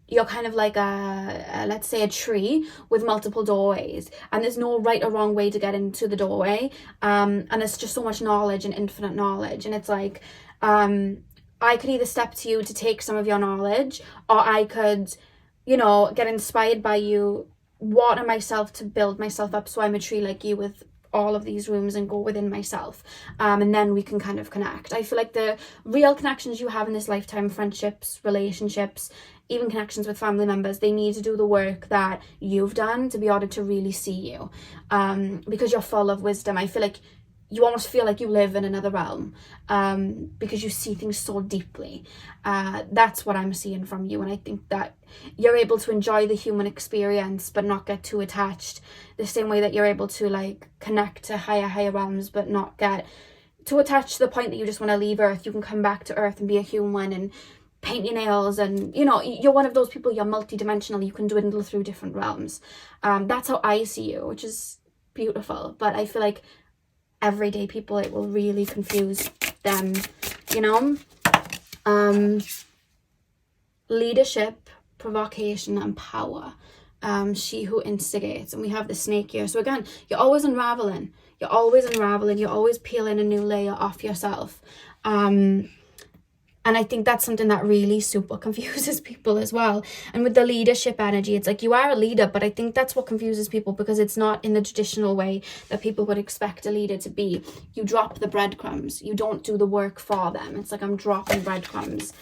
You're kind of like let's say a tree with multiple doorways, and there's no right or wrong way to get into the doorway. And there's just so much knowledge and infinite knowledge. And it's like, I could either step to you to take some of your knowledge, or I could, get inspired by you, water myself to build myself up so I'm a tree like you with all of these rooms and go within myself, and then we can kind of connect. I feel like the real connections you have in this lifetime, friendships, relationships, even connections with family members, they need to do the work that you've done to be able to really see you, because you're full of wisdom. I feel like you almost feel like you live in another realm, because you see things so deeply. That's what I'm seeing from you, and I think that you're able to enjoy the human experience but not get too attached, the same way that you're able to like connect to higher realms but not get too attached to the point that you just want to leave Earth. You can come back to Earth and be a human and paint your nails, and you're one of those people. You're multidimensional. You can dwindle through different realms. That's how I see you, which is beautiful. But I feel like everyday people, it will really confuse them, Leadership, provocation, and power. She who instigates. And we have the snake here. So again, you're always unraveling. You're always peeling a new layer off yourself. And I think that's something that really super confuses people as well. And with the leadership energy, it's like you are a leader, but I think that's what confuses people, because it's not in the traditional way that people would expect a leader to be. You drop the breadcrumbs. You don't do the work for them. It's like I'm dropping breadcrumbs.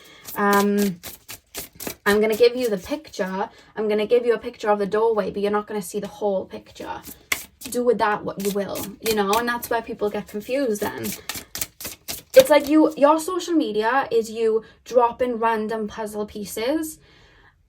I'm going to give you the picture. I'm going to give you a picture of the doorway, but you're not going to see the whole picture. Do with that what you will, you know, and that's where people get confused then. It's like your social media is you dropping random puzzle pieces,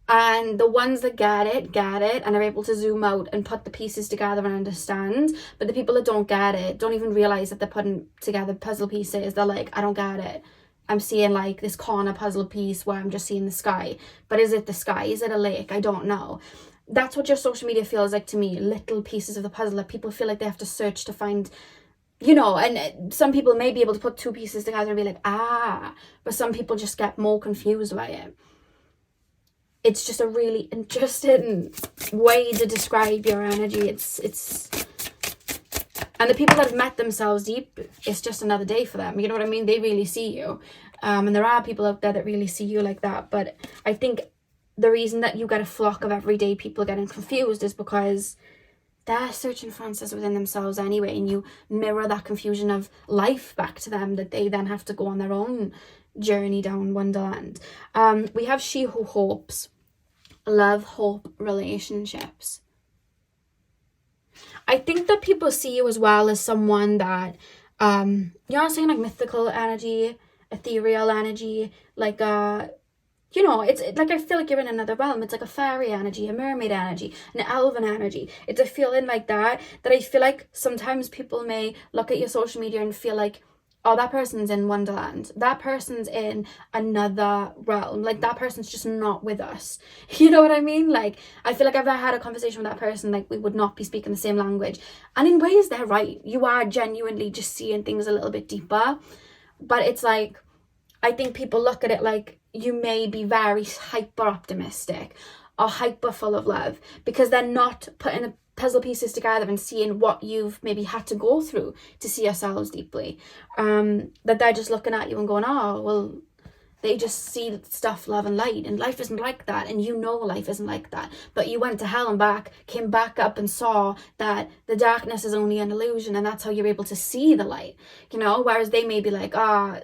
and the ones that get it and are able to zoom out and put the pieces together and understand. But the people that don't get it don't even realize that they're putting together puzzle pieces. They're like, I don't get it. I'm seeing like this corner puzzle piece where I'm just seeing the sky. But is it the sky? Is it a lake? I don't know. That's what your social media feels like to me. Little pieces of the puzzle that people feel like they have to search to find, you know. And some people may be able to put two pieces together and be like, ah. But some people just get more confused by it. It's just a really interesting way to describe your energy. It's and the people that have met themselves deep, it's just another day for them. You know what I mean? They really see you. And there are people out there that really see you like that. But I think the reason that you get a flock of everyday people getting confused is because they're searching for answers within themselves anyway. And you mirror that confusion of life back to them, that they then have to go on their own journey down Wonderland. We have She Who Hopes. Love, hope, relationships. I think that people see you as well as someone that, you know, saying like mythical energy, ethereal energy, like you know, it's like I feel like you're in another realm. It's like a fairy energy, a mermaid energy, an elven energy. It's a feeling like that I feel like sometimes people may look at your social media and feel like, oh, that person's in Wonderland. That person's in another realm. Like, that person's just not with us. You know what I mean? Like, I feel like if I had a conversation with that person, like, we would not be speaking the same language. And in ways, they're right. You are genuinely just seeing things a little bit deeper. But it's like, I think people look at it like you may be very hyper optimistic or hyper full of love because they're not putting the puzzle pieces together and seeing what you've maybe had to go through to see yourselves deeply. That they're just looking at you and going, oh, well, they just see stuff, love and light, and life isn't like that, and you know life isn't like that, but you went to hell and back, came back up and saw that the darkness is only an illusion, and that's how you're able to see the light, you know, whereas they may be like,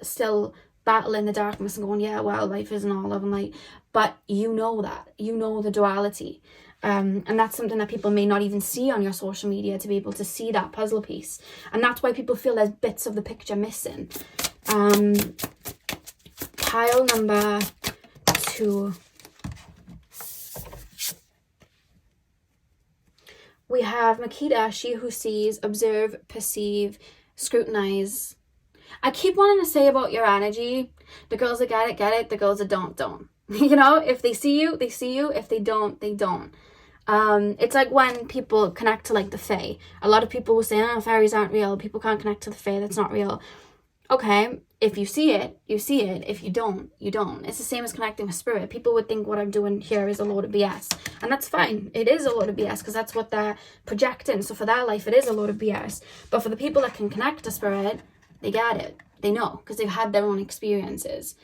still battling the darkness and going, yeah, well, life isn't all love and light, but you know that, you know the duality. And that's something that people may not even see on your social media, to be able to see that puzzle piece. And that's why people feel there's bits of the picture missing. Pile number 2. We have Makita, she who sees, observe, perceive, scrutinize. I keep wanting to say about your energy, the girls that get it, the girls that don't. You know, if they see you, they see you. If they don't, they don't. It's like when people connect to like the fae. A lot of people will say, oh, fairies aren't real. People can't connect to the fae. That's not real. Okay, if you see it, you see it. If you don't, you don't. It's the same as connecting with spirit. People would think what I'm doing here is a load of BS. And that's fine. It is a load of BS because that's what they're projecting. So for their life, it is a load of BS. But for the people that can connect to spirit, they get it. They know because they've had their own experiences.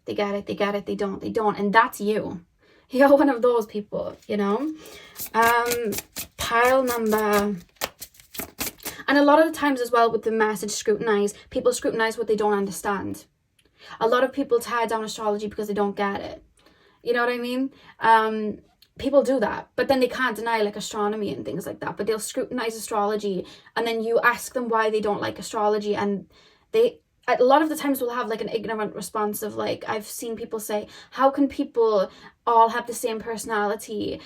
They get it, they don't. And that's you. You're one of those people, you know. Pile number... And a lot of the times as well with the message scrutinize, people scrutinize what they don't understand. A lot of people tear down astrology because they don't get it. You know what I mean? People do that, but then they can't deny like astronomy and things like that. But they'll scrutinize astrology, and then you ask them why they don't like astrology, and they... a lot of the times we'll have like an ignorant response of like, I've seen people say, how can people all have the same personality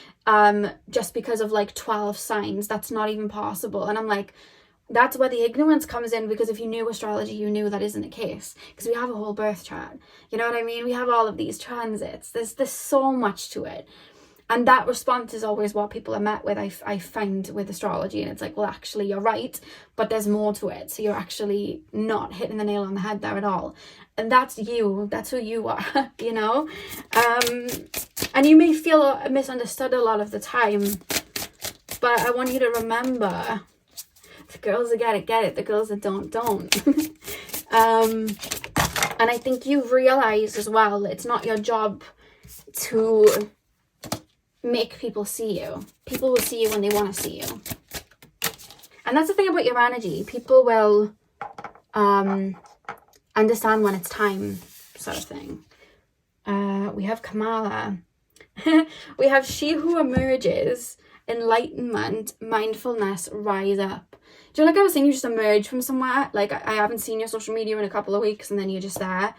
just because of like 12 signs? That's not even possible. And I'm like, that's where the ignorance comes in, because if you knew astrology, you knew that isn't the case, because we have a whole birth chart. You know what I mean? We have all of these transits. There's so much to it. And that response is always what people are met with, I find, with astrology. And it's like, well, actually, you're right, but there's more to it. So you're actually not hitting the nail on the head there at all. And that's you. That's who you are, you know? And you may feel misunderstood a lot of the time. But I want you to remember, the girls that get it. The girls that don't. And I think you've realised as well, it's not your job to... make people see you. People will see you when they want to see you. And that's the thing about your energy. People will understand when it's time, sort of thing. We have Kamala. We have she who emerges, enlightenment, mindfulness, rise up. Do you know, like I was saying, you just emerge from somewhere. Like, I haven't seen your social media in a couple of weeks, and then you're just there.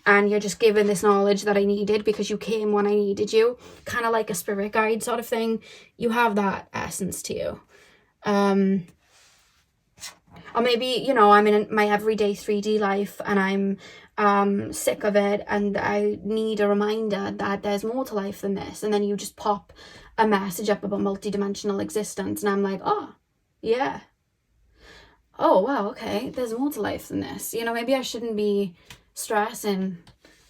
And you're just given this knowledge that I needed because you came when I needed you. Kind of like a spirit guide sort of thing. You have that essence to you. Or maybe, you know, I'm in my everyday 3D life and I'm sick of it and I need a reminder that there's more to life than this. And then you just pop a message up about multidimensional existence and I'm like, oh, yeah. Oh, wow, okay, there's more to life than this. You know, maybe I shouldn't be stressing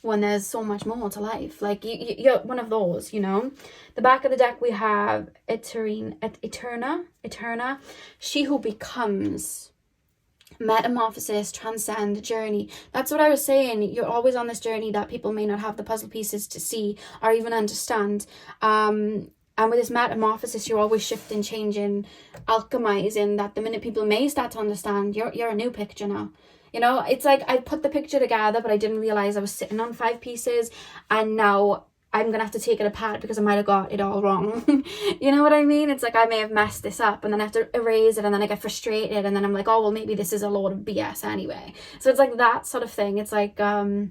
when there's so much more to life. Like, you're one of those, you know. The back of the deck we have Eterna, she who becomes, metamorphosis, transcend, journey. That's what I was saying. You're always on this journey that people may not have the puzzle pieces to see or even understand. And with this metamorphosis, you're always shifting, changing, alchemizing, that the minute people may start to understand, you're a new picture now. You know, it's like I put the picture together, but I didn't realize I was sitting on 5 pieces, and now I'm going to have to take it apart because I might have got it all wrong. You know what I mean? It's like I may have messed this up, and then I have to erase it, and then I get frustrated, and then I'm like, oh, well, maybe this is a load of BS anyway. So it's like that sort of thing. It's like, I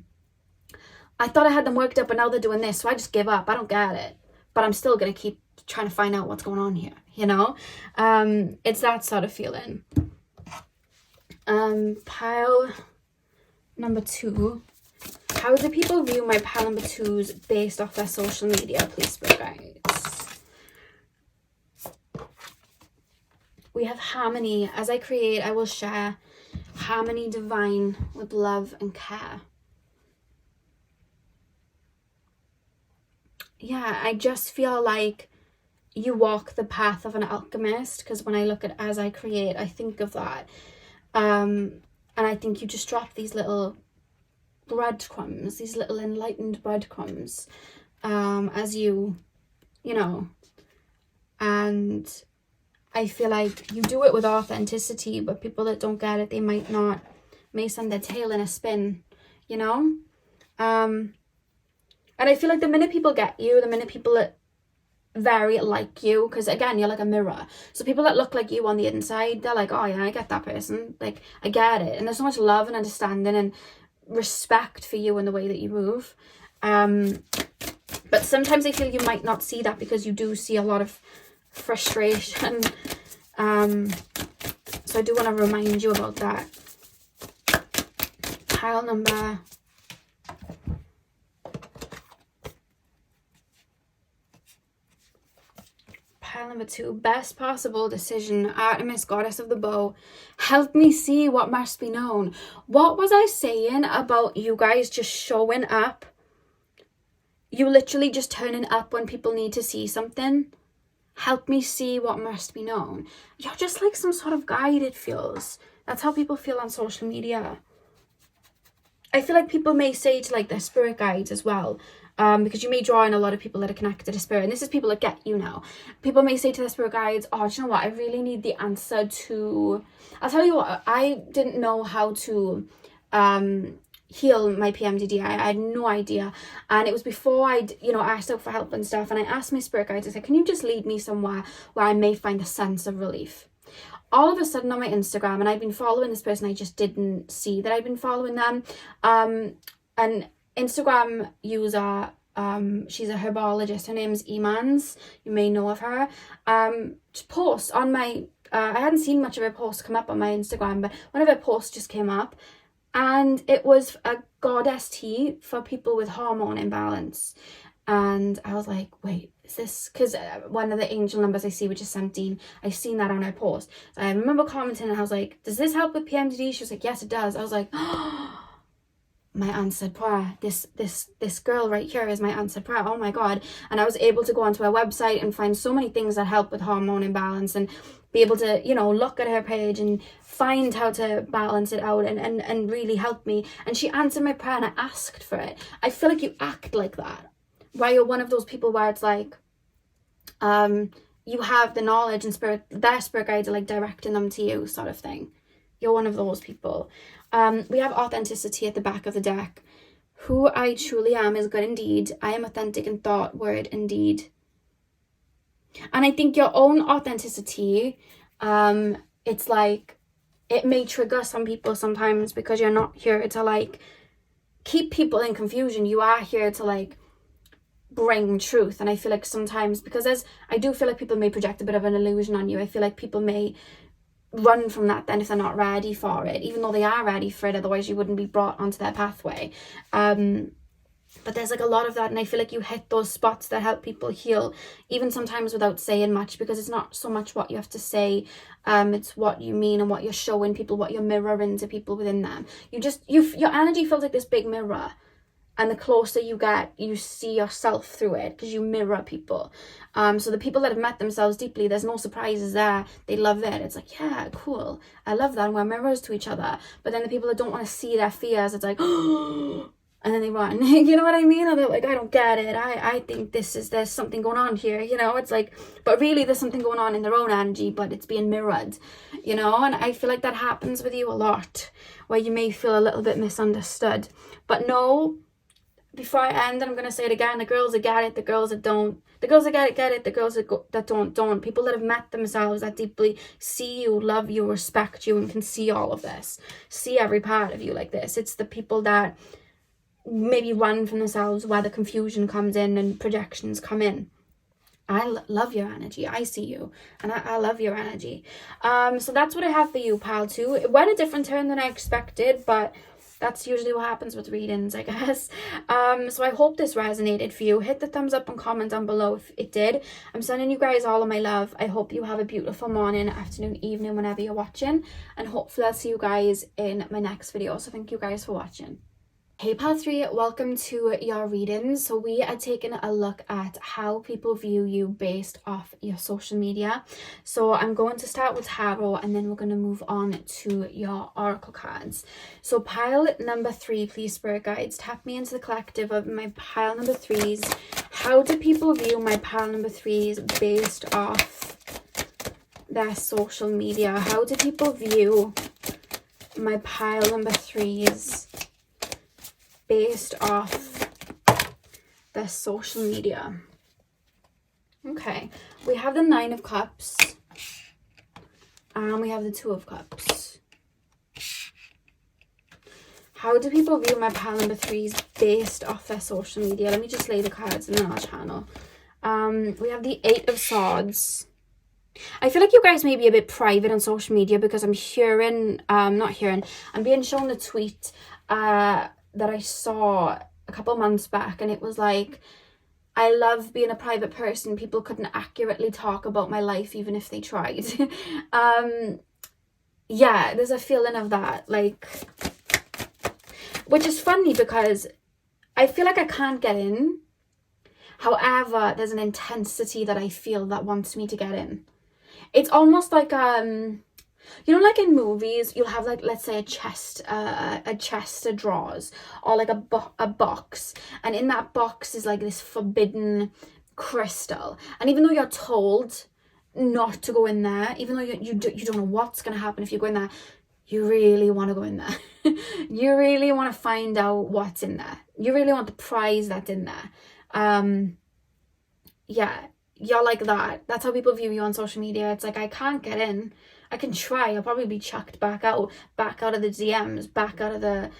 thought I had them worked up, but now they're doing this, so I just give up. I don't get it. But I'm still going to keep trying to find out what's going on here, you know? It's that sort of feeling. Pile number 2. How do people view my pile number 2s based off their social media? Please, spirit guides. We have harmony. As I create, I will share harmony divine with love and care. Yeah, I just feel like you walk the path of an alchemist, because when I look at as I create, I think of that. And I think you just drop these little breadcrumbs, these little enlightened breadcrumbs, as you know, and I feel like you do it with authenticity, but people that don't get it, they may send their tail in a spin, you know? And I feel like the minute people get you, the minute people that very like you, because again, you're like a mirror. So people that look like you on the inside, they're like, oh yeah, I get that person. Like, I get it. And there's so much love and understanding and respect for you and the way that you move. But sometimes I feel you might not see that because you do see a lot of frustration. So I do want to remind you about that. Pile number... Pile number 2, best possible decision. Artemis, goddess of the bow, help me see what must be known. What was I saying about you guys just showing up? You literally just turning up when people need to see something. Help me see what must be known. You're just like some sort of guide, it feels. That's how people feel on social media. I feel like people may say to like their spirit guides as well, because you may draw in a lot of people that are connected to spirit, and this is people that get you now. People may say to their spirit guides, oh, do you know what, I really need the answer to... I'll tell you what, I didn't know how to heal my PMDD. I had no idea, and it was before I'd asked out for help and stuff, and I asked my spirit guides, I said, can you just lead me somewhere where I may find a sense of relief? All of a sudden on my Instagram, and I've been following this person, I just didn't see that I'd been following them, and Instagram user, she's a herbologist, her name's Imans, you may know of her, posts on my, I hadn't seen much of her posts come up on my Instagram, but one of her posts just came up, and it was a goddess tea for people with hormone imbalance. And I was like, wait, is this, because one of the angel numbers I see, which is 17, I've seen that on her post. So I remember commenting and I was like, does this help with PMDD? She was like, yes, it does. I was like, oh, my answered prayer. This girl right here is my answered prayer. Oh my God. And I was able to go onto her website and find so many things that help with hormone imbalance, and be able to, look at her page and find how to balance it out and really help me. And she answered my prayer and I asked for it. I feel like you act like that, where you're one of those people where it's like, you have the knowledge and their spirit guides are like directing them to you, sort of thing. You're one of those people. We have authenticity at the back of the deck. Who I truly am is good indeed. I am authentic in thought, word, and deed. And I think your own authenticity, it's like, it may trigger some people sometimes because you're not here to like keep people in confusion. You are here to like bring truth. And I feel like sometimes, because I do feel like people may project a bit of an illusion on you. I feel like people may run from that then if they're not ready for it, even though they are ready for it, otherwise you wouldn't be brought onto their pathway. But there's like a lot of that, and I feel like you hit those spots that help people heal, even sometimes without saying much, because it's not so much what you have to say, it's what you mean and what you're showing people, what you're mirroring to people within them. Your energy feels like this big mirror, and the closer you get, you see yourself through it because you mirror people. So the people that have met themselves deeply, there's no surprises there. They love it. It's like, yeah, cool. I love that. And we're mirrors to each other. But then the people that don't want to see their fears, it's like, oh, and then they run. You know what I mean? Or they're like, I don't get it. I think there's something going on here. You know, it's like, but really there's something going on in their own energy, but it's being mirrored, you know? And I feel like that happens with you a lot, where you may feel a little bit misunderstood. But no, before I end, I'm going to say it again, the girls that get it, the girls that don't. The girls that get it, the girls that don't. People that have met themselves that deeply, see you, love you, respect you, and can see all of this. See every part of you like this. It's the people that maybe run from themselves where the confusion comes in and projections come in. I love your energy. I see you, and I love your energy. So that's what I have for you, pal, too. It went a different turn than I expected, but that's usually what happens with readings, I guess. So I hope this resonated for you. Hit the thumbs up and comment down below if it did. I'm sending you guys all of my love. I hope you have a beautiful morning, afternoon, evening, whenever you're watching. And hopefully I'll see you guys in my next video. So thank you guys for watching. Hey Pal 3, welcome to your readings. So we are taking a look at how people view you based off your social media. So I'm going to start with tarot, and then we're going to move on to your oracle cards. So pile number 3, please, spirit guides, tap me into the collective of my pile number 3s. How do people view my pile number 3s based off their social media? How do people view my pile number 3s based off their social media? Okay, we have the 9 of Cups, and we have the 2 of Cups. How do people view my pile number 3s based off their social media? Let me just lay the cards in our channel. We have the 8 of Swords. I feel like you guys may be a bit private on social media, because I'm being shown a tweet that I saw a couple months back, and it was like, I love being a private person. People couldn't accurately talk about my life even if they tried. Yeah, there's a feeling of that, like, which is funny because I feel like I can't get in. However, there's an intensity that I feel that wants me to get in. It's almost like you know, like in movies, you'll have, like, let's say a chest of drawers, or like a box, and in that box is like this forbidden crystal, and even though you're told not to go in there, even though you don't know what's going to happen if you go in there, you really want to go in there. You really want to find out what's in there. You really want the prize that's in there. Yeah, you're like that. That's how people view you on social media. It's like, I can't get in. I can try. I'll probably be chucked back out of the DMs, back out of the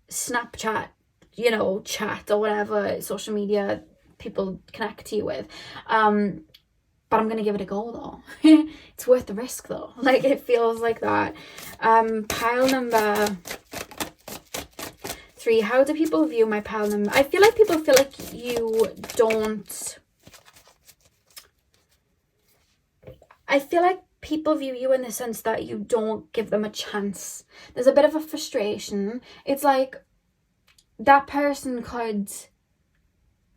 Snapchat, you know, chat or whatever social media people connect to you with. But I'm going to give it a go, though. It's worth the risk, though. Like, it feels like that. Pile number 3. How do people view my pile number? I feel like people feel like you don't... I feel like people view you in the sense that you don't give them a chance. There's a bit of a frustration. It's like that person could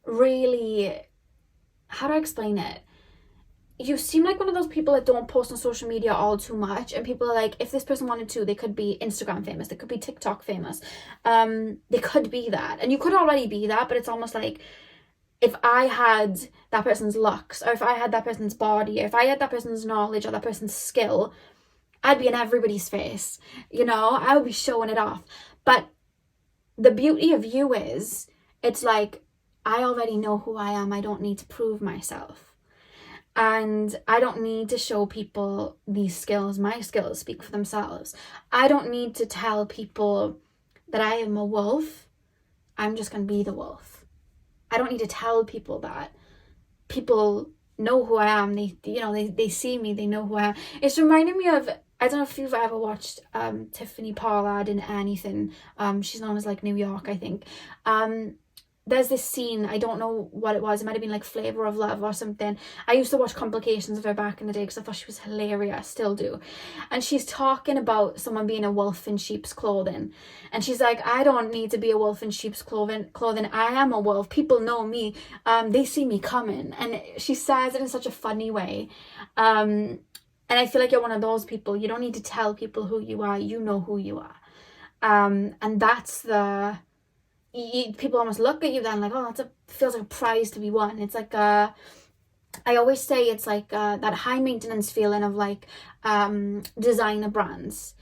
really... How do I explain it? You seem like one of those people that don't post on social media all too much, and people are like, if this person wanted to, they could be Instagram famous, they could be TikTok famous, they could be that, and you could already be that, but it's almost like, if I had that person's looks, or if I had that person's body, or if I had that person's knowledge or that person's skill, I'd be in everybody's face, you know, I would be showing it off. But the beauty of you is, it's like, I already know who I am. I don't need to prove myself. And I don't need to show people these skills. My skills speak for themselves. I don't need to tell people that I am a wolf. I'm just going to be the wolf. I don't need to tell people that. People know who I am. They see me. They know who I am. It's reminding me of, I don't know if you've ever watched Tiffany Pollard in anything. She's known as like New York, I think. There's this scene, I don't know what it was. It might have been like Flavor of Love or something. I used to watch compilations of her back in the day because I thought she was hilarious, still do. And she's talking about someone being a wolf in sheep's clothing. And she's like, I don't need to be a wolf in sheep's clothing. I am a wolf. People know me. They see me coming. And she says it in such a funny way. And I feel like you're one of those people. You don't need to tell people who you are. You know who you are. And that's people almost look at you then like, oh, feels like a prize to be won. It's like, I always say it's like that high maintenance feeling of like designer brands.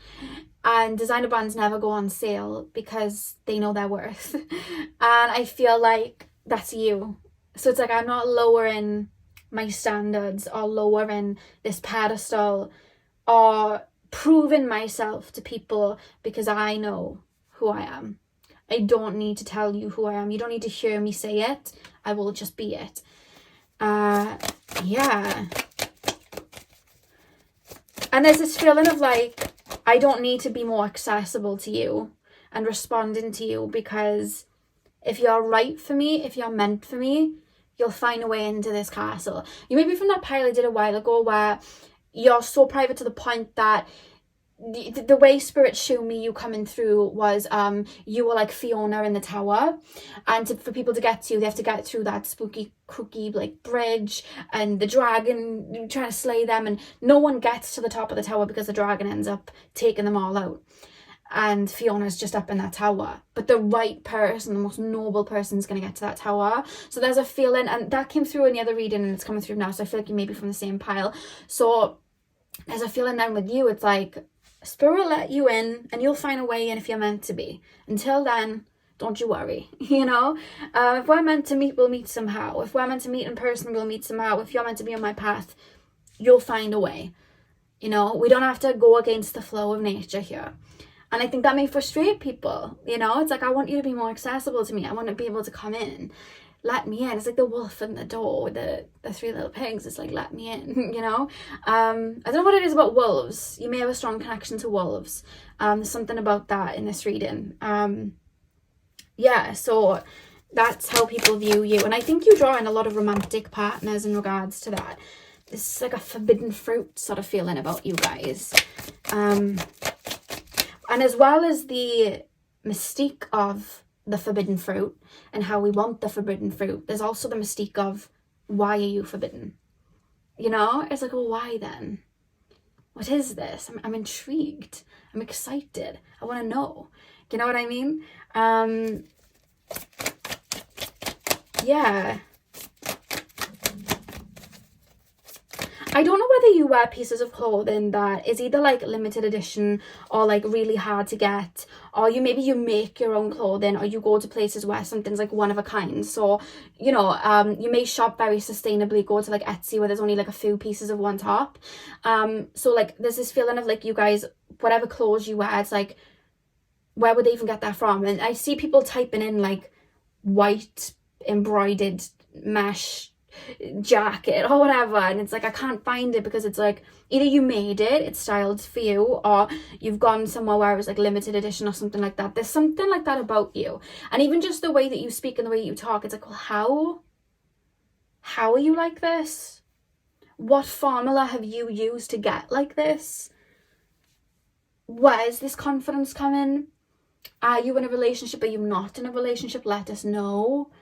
And designer brands never go on sale because they know their worth. And I feel like that's you. So it's like, I'm not lowering my standards or lowering this pedestal or proving myself to people because I know who I am. I don't need to tell you who I am. You don't need to hear me say it. I will just be it. Yeah. And there's this feeling of like, I don't need to be more accessible to you and responding to you, because if you're right for me, if you're meant for me, you'll find a way into this castle. You may be from that pile I did a while ago where you're so private to the point that the way spirit showed me you coming through was you were like Fiona in the tower, and for people to get to you, they have to get through that spooky crooky like bridge and the dragon trying to slay them, and no one gets to the top of the tower because the dragon ends up taking them all out, and Fiona's just up in that tower. But the right person, the most noble person, is going to get to that tower. So there's a feeling, and that came through in the other reading and it's coming through now, so I feel like you may be from the same pile. So there's a feeling then with you, it's like spirit will let you in and you'll find a way in if you're meant to be. Until then, don't you worry, you know? If we're meant to meet, we'll meet somehow. If we're meant to meet in person, we'll meet somehow. If you're meant to be on my path, you'll find a way. You know, we don't have to go against the flow of nature here. And I think that may frustrate people, you know? It's like, I want you to be more accessible to me. I want to be able to come in. Let me in. It's like the wolf in the door with the three little pigs. It's like, let me in, you know? I don't know what it is about wolves. You may have a strong connection to wolves. There's something about that in this reading. Yeah, so that's how people view you. And I think you draw in a lot of romantic partners in regards to that. This is like a forbidden fruit sort of feeling about you guys. And as well as the mystique of the forbidden fruit and how we want the forbidden fruit, there's also the mystique of, why are you forbidden? You know, it's like, well, why then? What is this? I'm intrigued. I'm excited. I want to know. You know what I mean? Yeah. I don't know whether you wear pieces of clothing that is either like limited edition or like really hard to get, or maybe you make your own clothing, or you go to places where something's like one of a kind. So, you know, you may shop very sustainably, go to like Etsy where there's only like a few pieces of one top. So like there's this feeling of like, you guys, whatever clothes you wear, it's like, where would they even get that from? And I see people typing in like white embroidered mesh jacket or whatever, and it's like, I can't find it, because it's like, either you made it, it's styled for you, or you've gone somewhere where it was like limited edition or something like that. There's something like that about you. And even just the way that you speak and the way you talk, it's like, well, how are you like this? What formula have you used to get like this? Where's this confidence coming? Are you in a relationship? Are you not in a relationship? Let us know.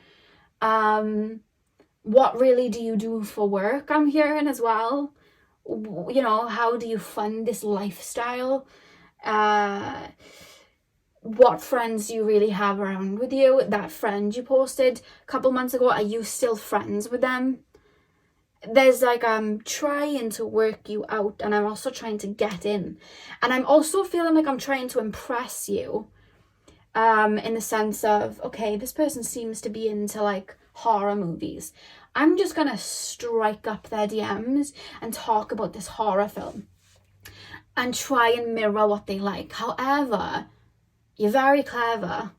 What really do you do for work? I'm hearing as well. You know, how do you fund this lifestyle? What friends do you really have around with you? That friend you posted a couple months ago, are you still friends with them? There's like, I'm trying to work you out, and I'm also trying to get in. And I'm also feeling like I'm trying to impress you. in the sense of, okay, this person seems to be into like horror movies. I'm just gonna strike up their DMs and talk about this horror film and try and mirror what they like. However, you're very clever,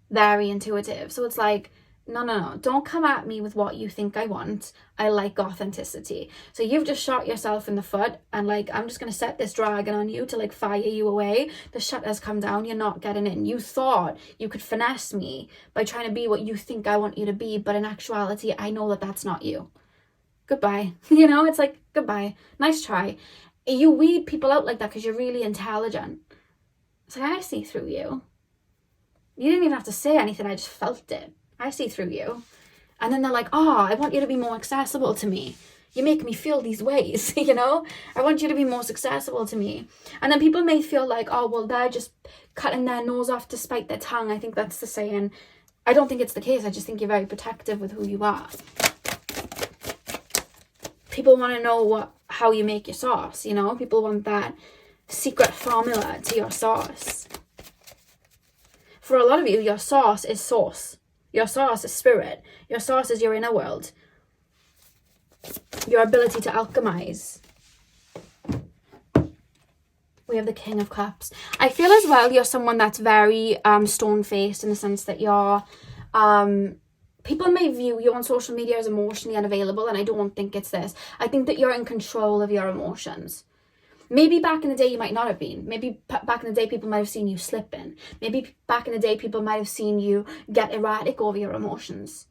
very intuitive. So it's like, no, don't come at me with what you think I want. I like authenticity. So you've just shot yourself in the foot, and like, I'm just going to set this dragon on you to like fire you away. The shutter's come down. You're not getting in. You thought you could finesse me by trying to be what you think I want you to be. But in actuality, I know that that's not you. Goodbye. You know, it's like, goodbye. Nice try. You weed people out like that because you're really intelligent. It's like, I see through you. You didn't even have to say anything. I just felt it. I see through you. And then they're like, oh, I want you to be more accessible to me. You make me feel these ways, you know? I want you to be more accessible to me. And then people may feel like, oh, well, they're just cutting their nose off to spite their tongue. I think that's the saying. I don't think it's the case. I just think you're very protective with who you are. People want to know how you make your sauce, you know? People want that secret formula to your sauce. For a lot of you, your sauce is sauce. Your sauce is spirit. Your sauce is your inner world. Your ability to alchemize. We have the King of Cups. I feel as well you're someone that's very stone-faced in the sense that you're... people may view you on social media as emotionally unavailable, and I don't think it's this. I think that you're in control of your emotions. Maybe back in the day you might not have been. Maybe back in the day people might have seen you slipping. Maybe back in the day people might have seen you get erratic over your emotions.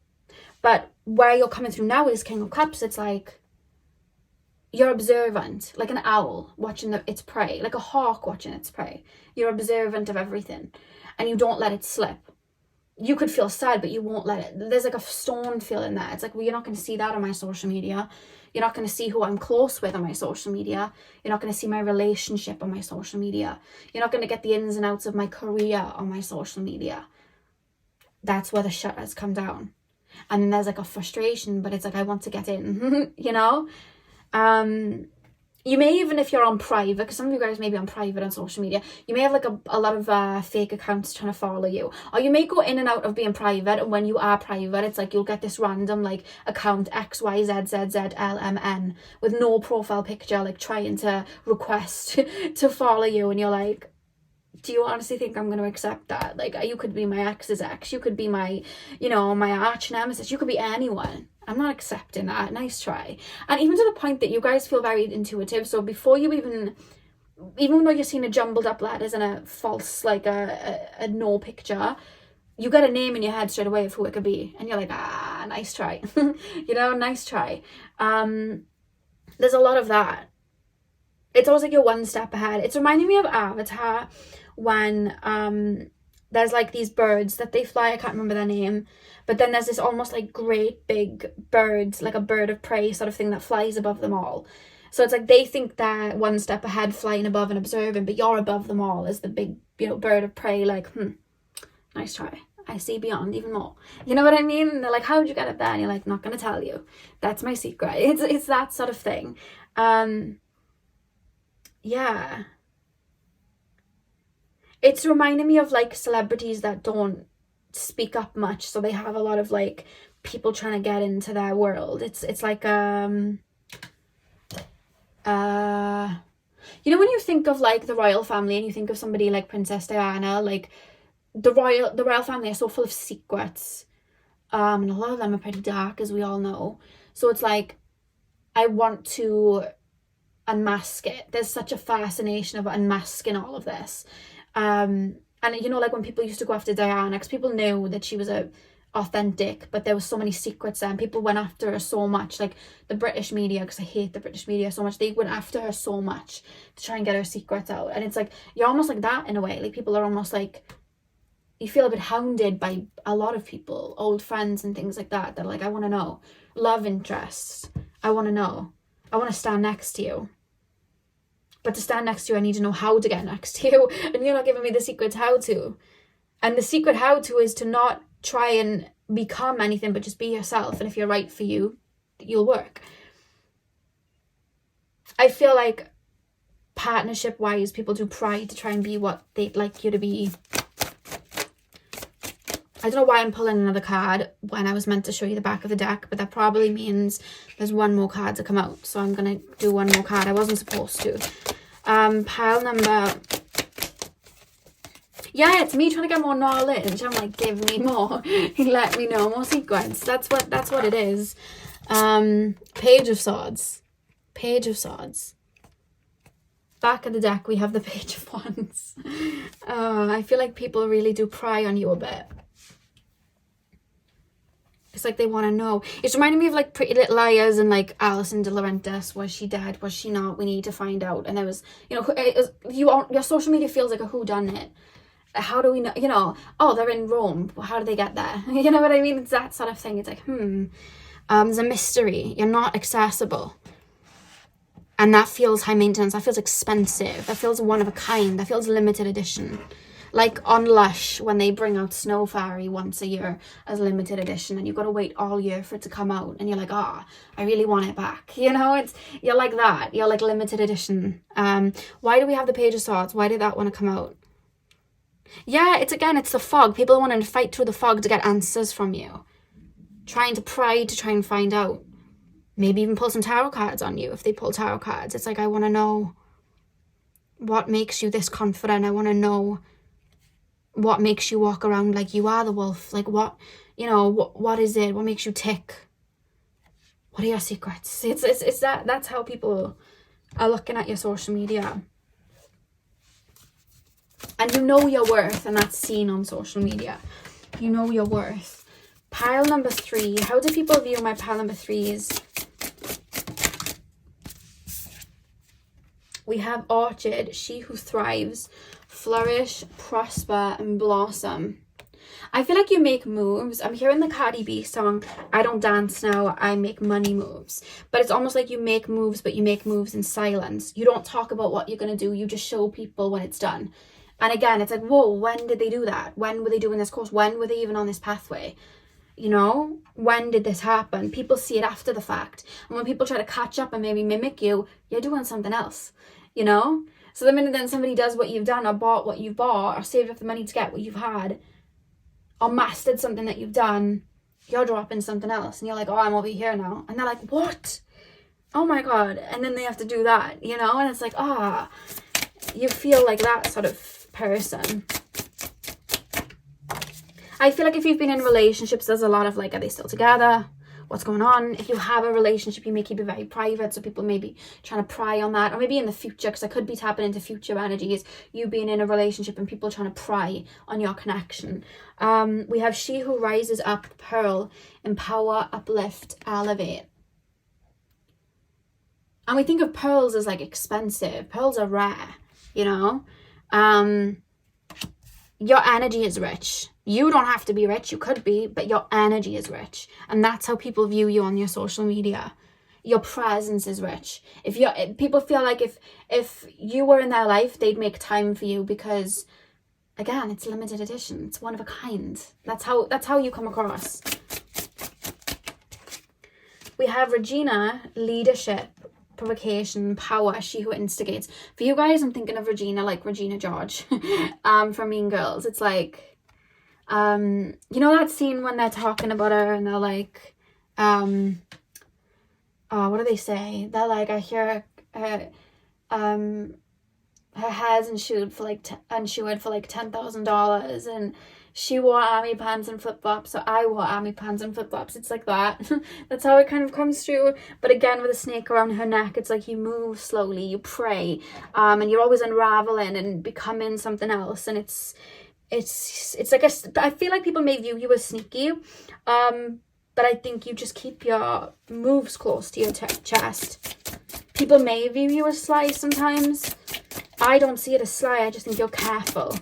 But where you're coming through now is King of Cups. It's like you're observant, like an owl watching its prey, like a hawk watching its prey. You're observant of everything and you don't let it slip. You could feel sad, but you won't let it. There's like a stone feeling there. It's like, well, you're not going to see that on my social media. You're not going to see who I'm close with on my social media. You're not going to see my relationship on my social media. You're not going to get the ins and outs of my career on my social media. That's where the shutters come down. And then there's like a frustration, but it's like, I want to get in, you know? You may even, if you're on private, because some of you guys may be on private on social media, you may have like a lot of fake accounts trying to follow you. Or you may go in and out of being private, and when you are private, it's like you'll get this random like account XYZZZLMN with no profile picture, like trying to request to follow you, and you're like, do you honestly think I'm going to accept that? Like, you could be my ex's ex, you could be my, you know, my arch nemesis, you could be anyone. I'm not accepting that. Nice try. And even to the point that you guys feel very intuitive. So before you even though you're seeing a jumbled up letters and a false, like a no picture, you get a name in your head straight away of who it could be. And you're like, nice try. You know, nice try. There's a lot of that. It's always like you're one step ahead. It's reminding me of Avatar when there's like these birds that they fly. I can't remember their name. But then there's this almost like great big bird, like a bird of prey sort of thing that flies above them all. So it's like they think they're one step ahead, flying above and observing, but you're above them all as the big, you know, bird of prey, like, nice try. I see beyond even more. You know what I mean? And they're like, how'd you get up there? And you're like, not going to tell you. That's my secret. It's that sort of thing. Yeah. It's reminding me of like celebrities that don't speak up much, so they have a lot of like people trying to get into their world. It's like you know, when you think of like the royal family and you think of somebody like Princess Diana, like the royal family are so full of secrets, and a lot of them are pretty dark, as we all know. So it's like, I want to unmask it. There's such a fascination of unmasking all of this. And you know, like when people used to go after Diana, because people knew that she was authentic, but there was so many secrets there, and people went after her so much. Like the British media, because I hate the British media so much, they went after her so much to try and get her secrets out. And it's like, you're almost like that in a way. Like people are almost like, you feel a bit hounded by a lot of people, old friends and things like that. They're like, I want to know. Love interests. I want to know. I want to stand next to you. But to stand next to you, I need to know how to get next to you. And you're not giving me the secret how to. And the secret how to is to not try and become anything, but just be yourself. And if you're right for you, you'll work. I feel like partnership-wise, people do try to be what they'd like you to be. I don't know why I'm pulling another card when I was meant to show you the back of the deck, but that probably means there's one more card to come out. So I'm going to do one more card. I wasn't supposed to. Pile number... Yeah, it's me trying to get more knowledge. I'm like, give me more. Let me know more secrets. That's what it is. Page of Swords. Page of Swords. Back of the deck, we have the Page of Wands. I feel like people really do pry on you a bit. It's like they want to know. It's reminding me of like Pretty Little Liars and like Alison De Laurentiis. Was she dead? Was she not? We need to find out. And there was, you know, your social media feels like a whodunit. How do we know? You know, oh, they're in Rome. How did they get there? You know what I mean? It's that sort of thing. It's like, there's a mystery. You're not accessible. And that feels high maintenance. That feels expensive. That feels one of a kind. That feels limited edition. Like on Lush, when they bring out Snow Fairy once a year as limited edition, and you've got to wait all year for it to come out, and you're like, I really want it back. You know, you're like that. You're like limited edition. Why do we have the Page of Swords? Why did that want to come out? Yeah, it's the fog. People wanting to fight through the fog to get answers from you. Trying to pry to try and find out. Maybe even pull some tarot cards on you if they pull tarot cards. It's like, I want to know what makes you this confident. I want to know what makes you walk around like you are the wolf. Like what, you know, what is it? What makes you tick? What are your secrets? It's that's how people are looking at your social media. And you know your worth, and that's seen on social media. You know your worth. Pile number 3. How do people view my pile number 3s? We have Orchid, she who thrives, flourish, prosper, and blossom. I feel like you make moves. I'm hearing the Cardi B song, I don't dance now, I make money moves. But it's almost like you make moves, but you make moves in silence. You don't talk about what you're going to do. You just show people when it's done. And again, it's like, whoa, when did they do that? When were they doing this course? When were they even on this pathway? You know, when did this happen? People see it after the fact. And when people try to catch up and maybe mimic you, you're doing something else, you know? So the minute then somebody does what you've done or bought what you've bought or saved up the money to get what you've had or mastered something that you've done, you're dropping something else. And you're like, oh, I'm over here now. And they're like, what? Oh my God. And then they have to do that, you know? And it's like, you feel like that sort of person. I feel like if you've been in relationships, there's a lot of like, are they still together? What's going on? If you have a relationship, you may keep it very private, so people may be trying to pry on that, or maybe in the future, because I could be tapping into future energies, you being in a relationship and people trying to pry on your connection. We have she who rises up, pearl, empower, uplift, elevate. And we think of pearls as like expensive. Pearls are rare, you know? Your energy is rich. You don't have to be rich. You could be, but your energy is rich. And that's how people view you on your social media. Your presence is rich. People feel like if you were in their life, they'd make time for you because, again, it's limited edition. It's one of a kind. That's how you come across. We have Regina, leadership, provocation, power, she who instigates. For you guys, I'm thinking of Regina, like Regina George from Mean Girls. It's like, you know that scene when they're talking about her and they're like, what do they say? They're like, I hear her hair's insured for like $10,000 and she wore army pants and flip-flops, so I wore army pants and flip-flops. It's like that. That's how it kind of comes through. But again, with a snake around her neck, it's like you move slowly, you pray, and you're always unraveling and becoming something else. And it's like I feel like people may view you as sneaky, but I think you just keep your moves close to your chest. People may view you as sly sometimes. I don't see it as sly. I just think you're careful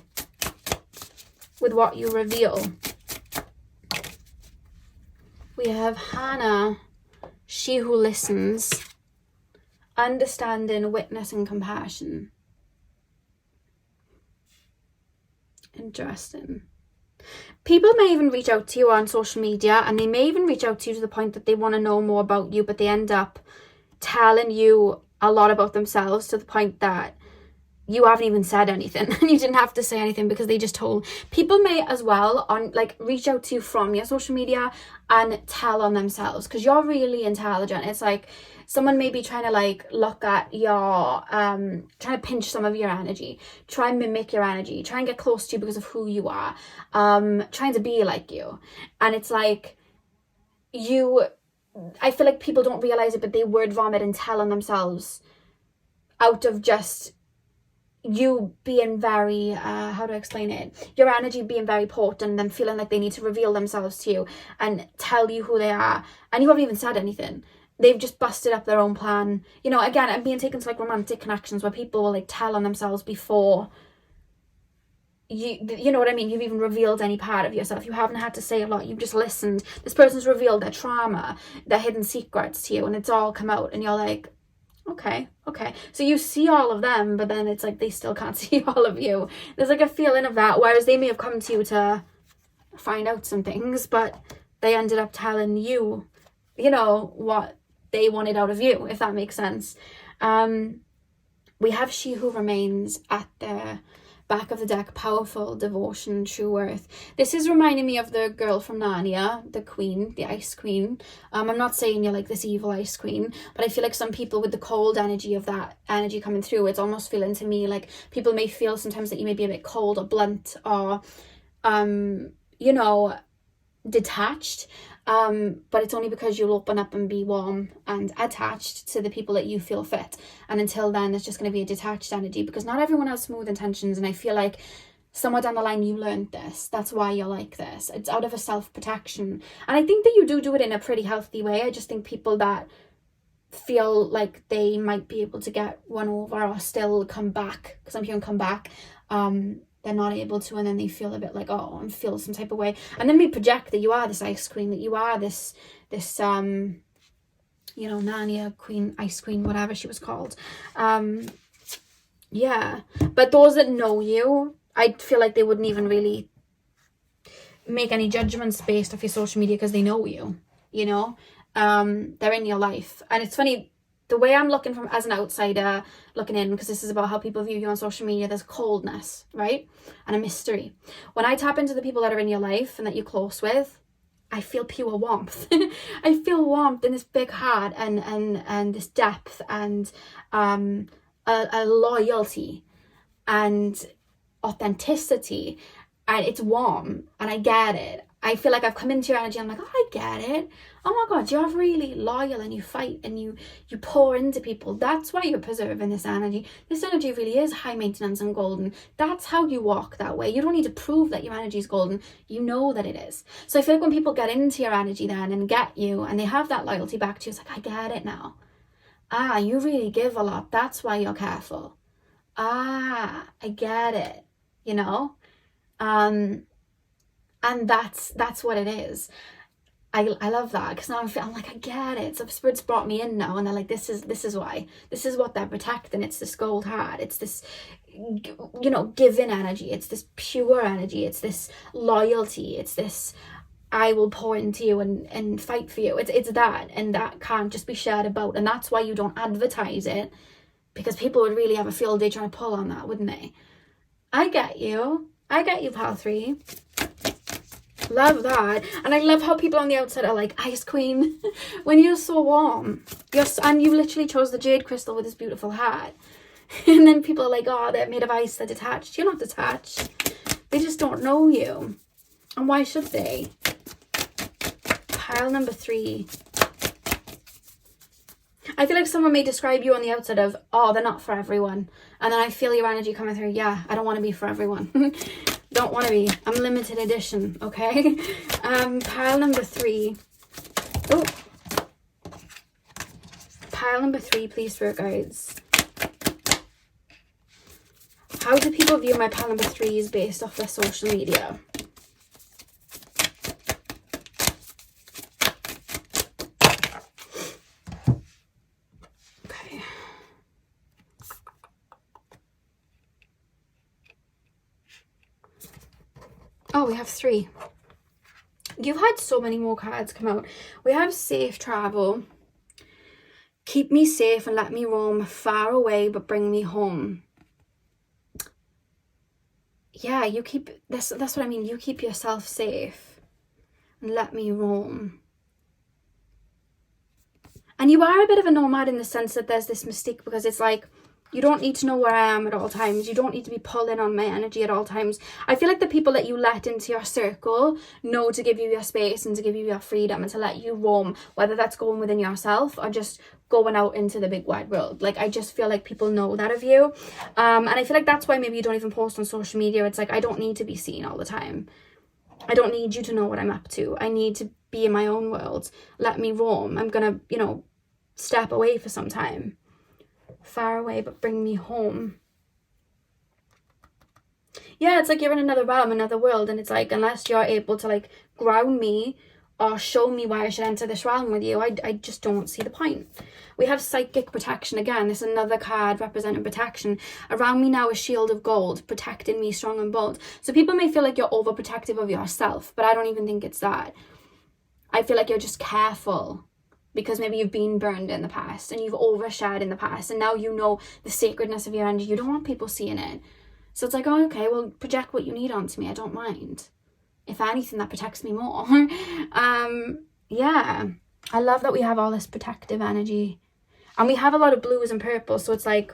with what you reveal. We have Hannah, she who listens, understanding, witness, and compassion. Interesting. People may even reach out to you on social media, and they may even reach out to you to the point that they want to know more about you, but they end up telling you a lot about themselves to the point that you haven't even said anything and you didn't have to say anything because they just told. People may as well reach out to you from your social media and tell on themselves because you're really intelligent. It's like someone may be trying to look at your trying to pinch some of your energy, try and mimic your energy, try and get close to you because of who you are, trying to be like you. And it's like I feel like people don't realize it, but they word vomit and tell on themselves out of just you being very how do I explain it, your energy being very potent and them feeling like they need to reveal themselves to you and tell you who they are, and you haven't even said anything. They've just busted up their own plan. You know, again, I'm being taken to romantic connections where people will tell on themselves before you know what I mean, you've even revealed any part of yourself. You haven't had to say a lot, you've just listened. This person's revealed their trauma, their hidden secrets to you, and it's all come out, and you're like, okay. So you see all of them, but then it's like they still can't see all of you. There's a feeling of that, whereas they may have come to you to find out some things, but they ended up telling you, what they wanted out of you, if that makes sense. We have She Who Remains at the back of the deck. Powerful, devotion, true worth. This is reminding me of the girl from Narnia, the queen, the ice queen. I'm not saying you're this evil ice queen, but I feel like some people with the cold energy of that energy coming through, it's almost feeling to me like people may feel sometimes that you may be a bit cold or blunt or detached, but it's only because you'll open up and be warm and attached to the people that you feel fit. And until then, it's just going to be a detached energy, because not everyone has smooth intentions. And I feel like somewhere down the line you learned this. That's why you're like this. It's out of a self-protection, and I think that you do it in a pretty healthy way. I just think people that feel like they might be able to get one over or still come back, because I'm hearing come back, they're not able to, and then they feel a bit and feel some type of way, and then we project that you are this ice queen, that you are this Narnia queen, ice queen, whatever she was called. But those that know you, I feel like they wouldn't even really make any judgments based off your social media, because they know you, they're in your life. And it's funny, the way I'm looking from as an outsider looking in, because this is about how people view you on social media, there's coldness, right? And a mystery. When I tap into the people that are in your life and that you're close with, I feel pure warmth. I feel warmth in this big heart and this depth and a loyalty and authenticity, and it's warm, and I get it. I feel like I've come into your energy, I'm like, oh, I get it. Oh my God, you're really loyal and you fight and you pour into people. That's why you're preserving this energy. This energy really is high maintenance and golden. That's how you walk that way. You don't need to prove that your energy is golden. You know that it is. So I feel like when people get into your energy then and get you and they have that loyalty back to you, it's like, I get it now. You really give a lot. That's why you're careful. I get it, and that's what it is. I love that, because now I'm like, I get it. So Spirit's brought me in now, and they're like, this is why. This is what they're protecting. It's this gold heart. It's this, giving energy. It's this pure energy. It's this loyalty. It's this, I will pour into you and fight for you. It's that, and that can't just be shared about. And that's why you don't advertise it, because people would really have a field day trying to pull on that, wouldn't they? I get you, pal 3. Love that. And I love how people on the outside are like, ice queen, when you're so warm, and you literally chose the jade crystal with this beautiful heart. And then people are like, oh, they're made of ice, they're detached. You're not detached. They just don't know you. And why should they? Pile number 3. I feel like someone may describe you on the outside of, oh, they're not for everyone. And then I feel your energy coming through. Yeah, I don't want to be for everyone. Don't want to be. I'm limited edition, okay? Pile number 3. Oh. Pile number 3, please, for guides. How do people view my pile number 3s based off their social media? Oh, we have 3. You've had so many more cards come out. We have safe travel. Keep me safe and let me roam far away, but bring me home. yeah, you keep this, that's what I mean, you keep yourself safe and let me roam. And you are a bit of a nomad in the sense that there's this mystique, because it's like, you don't need to know where I am at all times. You don't need to be pulling on my energy at all times. I feel like the people that you let into your circle know to give you your space and to give you your freedom and to let you roam, whether that's going within yourself or just going out into the big wide world. Like, I just feel like people know that of you. And I feel like that's why maybe you don't even post on social media. It's like, I don't need to be seen all the time. I don't need you to know what I'm up to. I need to be in my own world. Let me roam. I'm gonna, you know, step away for some time. Far away, but bring me home. Yeah, it's like you're in another realm, another world, and it's like, unless you're able to like ground me or show me why I should enter this realm with you, I just don't see the point. We have psychic protection again. This is another card representing protection. Around me now is shield of gold, protecting me strong and bold. So people may feel like you're overprotective of yourself, but I don't even think it's that. I feel like you're just careful, because maybe you've been burned in the past and you've overshared in the past, and now you know the sacredness of your energy. You don't want people seeing it. So it's like, oh, okay, well, project what you need onto me. I don't mind. If anything, that protects me more. Yeah, I love that we have all this protective energy. And we have a lot of blues and purples, so it's like,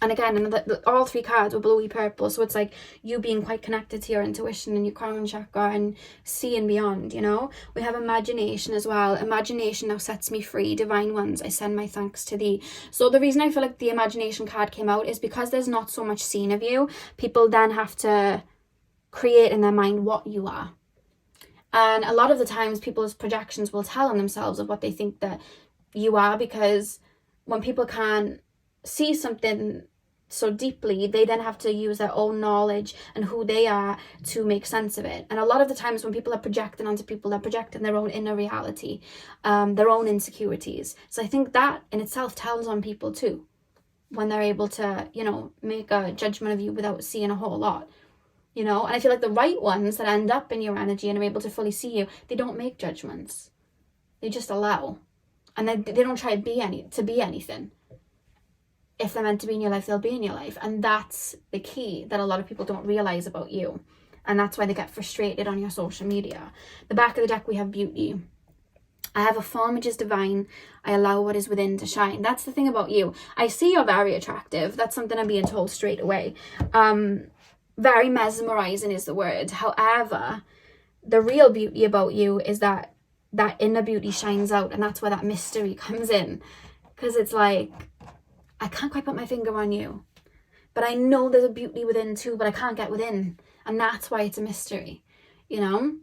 and again, all three cards were bluey purple, so it's like you being quite connected to your intuition and your crown chakra and seeing beyond, you know. We have imagination as well. Imagination now sets me free. Divine ones, I send my thanks to thee. So the reason I feel like the imagination card came out is because there's not so much seen of you. People then have to create in their mind what you are. And a lot of the times people's projections will tell on themselves of what they think that you are, because when people can't see something so deeply, they then have to use their own knowledge and who they are to make sense of it. And a lot of the times when people are projecting onto people, they're projecting their own inner reality, their own insecurities. So I think that in itself tells on people too, when they're able to, you know, make a judgment of you without seeing a whole lot, you know. And I feel like the right ones that end up in your energy and are able to fully see you, they don't make judgments. They just allow. And they don't try to be anything. If they're meant to be in your life, they'll be in your life. And that's the key that a lot of people don't realize about you. And that's why they get frustrated on your social media. The back of the deck, we have beauty. I have a form which is divine. I allow what is within to shine. That's the thing about you. I see you're very attractive. That's something I'm being told straight away. Very mesmerizing is the word. However, the real beauty about you is that inner beauty shines out. And that's where that mystery comes in. Because it's like, I can't quite put my finger on you, but I know there's a beauty within too, but I can't get within. And that's why it's a mystery, you know?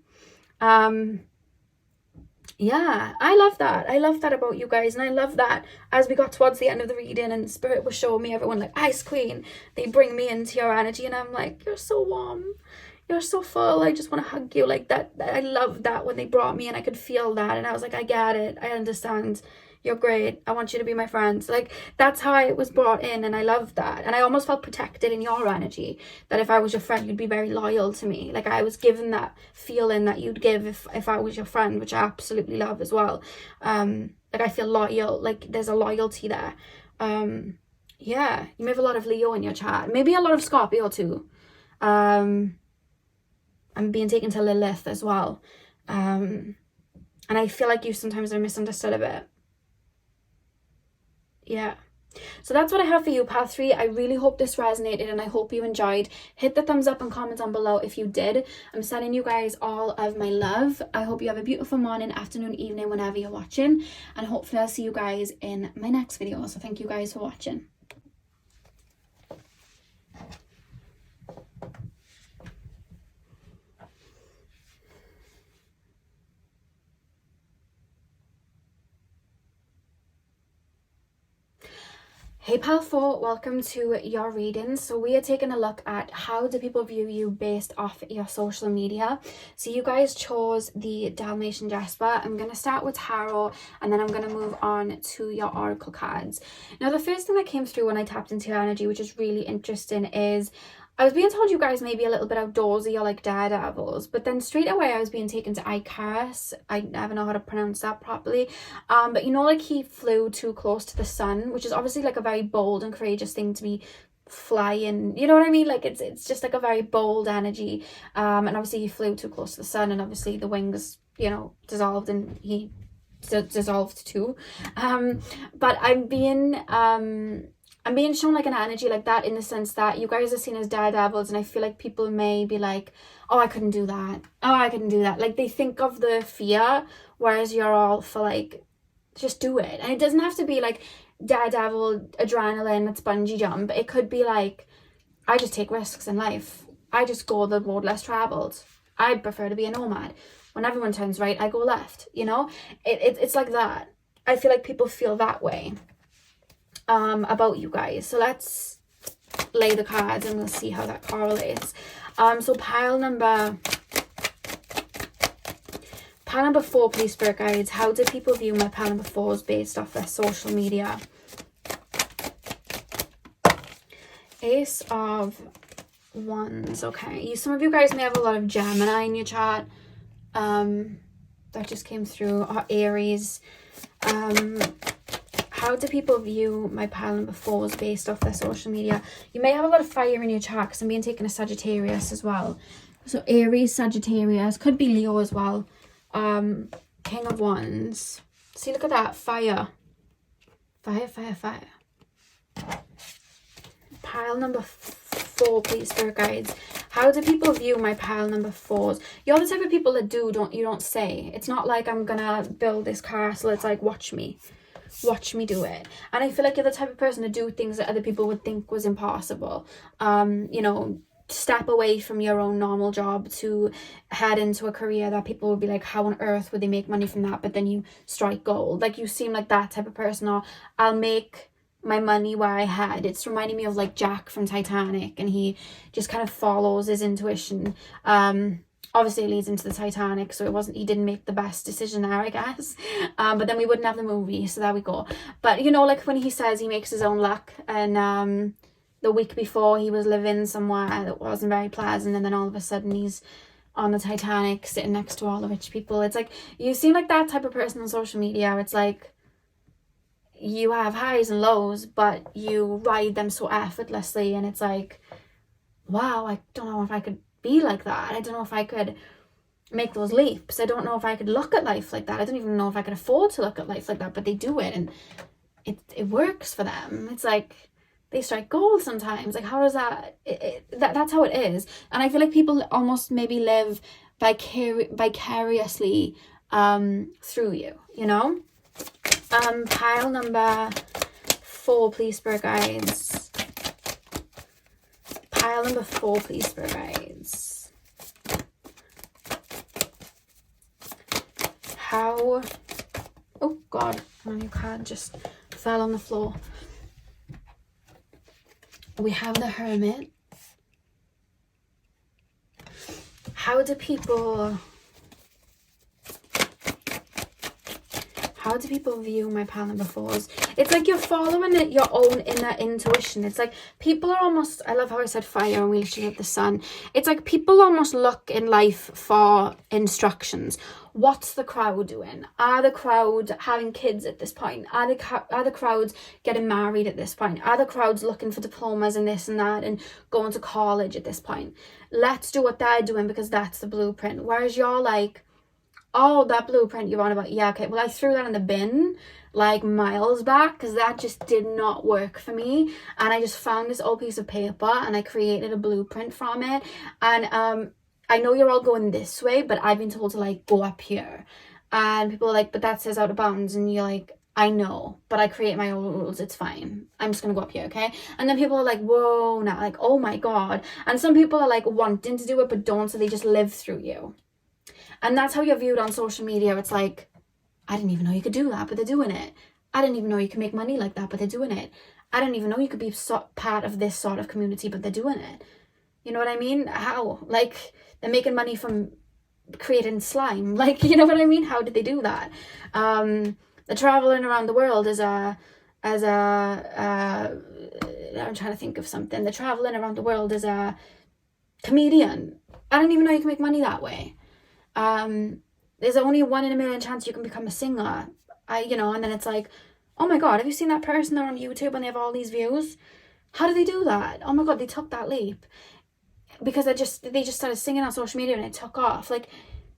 Yeah, I love that. I love that about you guys. And I love that as we got towards the end of the reading and Spirit was showing me everyone like, Ice Queen, they bring me into your energy. And I'm like, you're so warm. You're so full. I just want to hug you like that. I love that when they brought me in, I could feel that. And I was like, I get it. I understand. You're great. I want you to be my friend. Like, that's how I was brought in, and I love that. And I almost felt protected in your energy, that if I was your friend, you'd be very loyal to me. Like, I was given that feeling that you'd give if I was your friend, which I absolutely love as well. Like, I feel loyal. Like, there's a loyalty there. Yeah, you may have a lot of Leo in your chart. Maybe a lot of Scorpio too. I'm being taken to Lilith as well. And I feel like you sometimes are misunderstood a bit. Yeah, so that's what I have for you, Path 3. I really hope this resonated and I hope you enjoyed. Hit the thumbs up and comment down below if you did. I'm sending you guys all of my love. I hope you have a beautiful morning, afternoon, evening, whenever you're watching, and hopefully I'll see you guys in my next video. So thank you guys for watching. Hey Pal 4, welcome to your readings. So we are taking a look at how do people view you based off your social media. So you guys chose the Dalmatian Jasper. I'm going to start with tarot and then I'm going to move on to your oracle cards. Now the first thing that came through when I tapped into your energy, which is really interesting, is I was being told you guys may be a little bit outdoorsy or like daredevils, but then straight away I was being taken to Icarus. I never know how to pronounce that properly. But you know, like he flew too close to the sun, which is obviously like a very bold and courageous thing to be flying, you know what I mean? Like it's just like a very bold energy. And obviously he flew too close to the sun, and obviously the wings, you know, dissolved, and he dissolved too. But I'm being shown like an energy like that, in the sense that you guys are seen as daredevils, and I feel like people may be like, oh, I couldn't do that, oh, I couldn't do that. Like they think of the fear, whereas you're all for like, just do it. And it doesn't have to be like daredevil adrenaline, let's bungee jump. It could be like, I just take risks in life, I just go the road less traveled, I prefer to be a nomad. When everyone turns right, I go left, you know. It's like that. I feel like people feel that way about you guys. So let's lay the cards and we'll see how that correlates. So pile number 4, please, spirit guides. How do people view my pile number 4s based off their social media? Ace of Wands. Okay, some of you guys may have a lot of Gemini in your chart. That just came through, or Aries. How do people view my pile number 4s based off their social media? You may have a lot of fire in your chart, because I'm being taken a Sagittarius as well. So Aries, Sagittarius, could be Leo as well. King of Wands. See, look at that. Fire. Fire. Pile number 4, please, spirit guides. How do people view my pile number 4s? You're the type of people that you don't say. It's not like I'm gonna build this castle. It's like, watch me do it. And I feel like you're the type of person to do things that other people would think was impossible. You know, step away from your own normal job to head into a career that people would be like, how on earth would they make money from that? But then you strike gold. Like, you seem like that type of person. Or I'll make my money where I head. It's reminding me of like Jack from Titanic, and he just kind of follows his intuition. Obviously it leads into the Titanic, so he didn't make the best decision there, I guess. But then we wouldn't have the movie, so there we go. But you know, like when he says he makes his own luck, and the week before he was living somewhere that wasn't very pleasant, and then all of a sudden he's on the Titanic sitting next to all the rich people. It's like, you seem like that type of person on social media. It's like, you have highs and lows, but you ride them so effortlessly, and it's like, wow, I don't know if I could be like that. I don't know if I could make those leaps. I don't know if I could look at life like that. I don't even know if I could afford to look at life like that, but they do it, and it works for them. It's like they strike gold sometimes. Like, how does that, that's how it is. And I feel like people almost maybe live vicariously through you, you know. Pile number 4, please, spirit guides. Pile number 4, please, spirit guides. How, oh god, my new card just fell on the floor. We have the Hermit. How do people view my pile number 4s? It's like you're following your own inner intuition. It's like people are almost, I love how I said fire and we literally have the sun. It's like people almost look in life for instructions. What's the crowd doing? Are the crowd having kids at this point? Are the crowds getting married at this point? Are the crowds looking for diplomas and this and that and going to college at this point? Let's do what they're doing because that's the blueprint. Whereas you're like, oh, that blueprint you're on about, yeah, okay, well, I threw that in the bin like miles back because that just did not work for me, and I just found this old piece of paper and I created a blueprint from it. And I know you're all going this way, but I've been told to like go up here, and people are like, but that says out of bounds, and you're like, I know, but I create my own rules, it's fine, I'm just gonna go up here, okay? And then people are like, whoa, now, like, oh my god. And some people are like wanting to do it but don't, so they just live through you. And that's how you're viewed on social media. It's like, I didn't even know you could do that, but they're doing it. I didn't even know you could make money like that, but they're doing it. I didn't even know you could be part of this sort of community, but they're doing it. You know what I mean? How? Like, they're making money from creating slime. Like, you know what I mean? How did they do that? The traveling around the world I'm trying to think of something. The traveling around the world as a comedian. I didn't even know you can make money that way. There's only 1 in a million chance you can become a singer. And then it's like, oh my god, have you seen that person? They're on YouTube and they have all these views. How do they do that? Oh my God, they took that leap because they just started singing on social media and it took off. Like,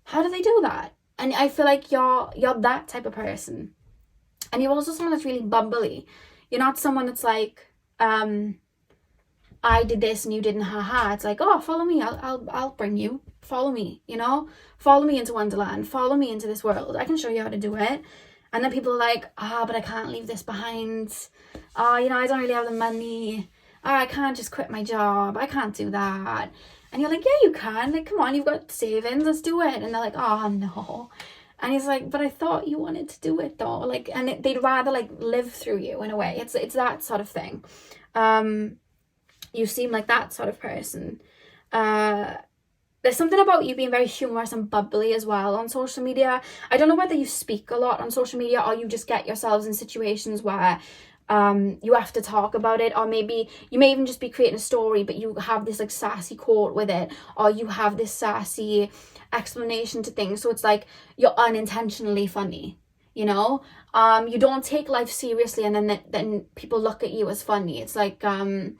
how do they do that? And I feel like you're that type of person. And you're also someone that's really bubbly. You're not someone that's like, I did this and you didn't, haha. It's like, oh, follow me, I'll bring you. Follow me, you know? Follow me into Wonderland. Follow me into this world. I can show you how to do it. And then people are like, but I can't leave this behind. I don't really have the money. I can't just quit my job. I can't do that. And you're like, yeah, you can. Like, come on, you've got savings. Let's do it. And they're like, oh, no. And he's like, but I thought you wanted to do it though. Like, and they'd rather like live through you in a way. It's that sort of thing. You seem like that sort of person. There's something about you being very humorous and bubbly as well on social media. I don't know whether you speak a lot on social media or you just get yourselves in situations where you have to talk about it, or maybe you may even just be creating a story but you have this like sassy quote with it, or you have this sassy explanation to things, so it's like you're unintentionally funny, you know? You don't take life seriously and then people look at you as funny. It's like, oh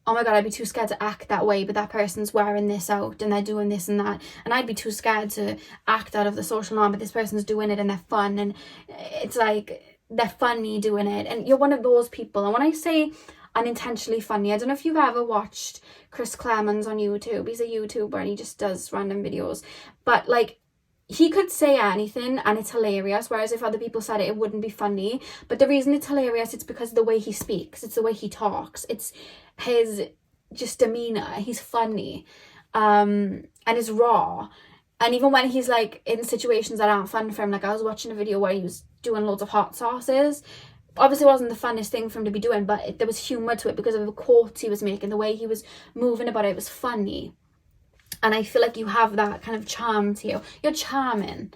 my God, I'd be too scared to act that way, but that person's wearing this out and they're doing this and that, and I'd be too scared to act out of the social norm, but this person's doing it and they're fun, and it's like they're funny doing it, and you're one of those people. And when I say unintentionally funny, I don't know if you've ever watched Chris Claremont on YouTube. He's a YouTuber and he just does random videos, but like, he could say anything and it's hilarious, whereas if other people said it, it wouldn't be funny. But the reason it's hilarious, it's because of the way he speaks, it's the way he talks, it's his just demeanor. He's funny, and it's raw. And even when he's like in situations that aren't fun for him, like I was watching a video where he was doing loads of hot sauces. Obviously it wasn't the funnest thing for him to be doing, but there was humor to it because of the quotes he was making, the way he was moving about it was funny. And I feel like you have that kind of charm to you. You're charming,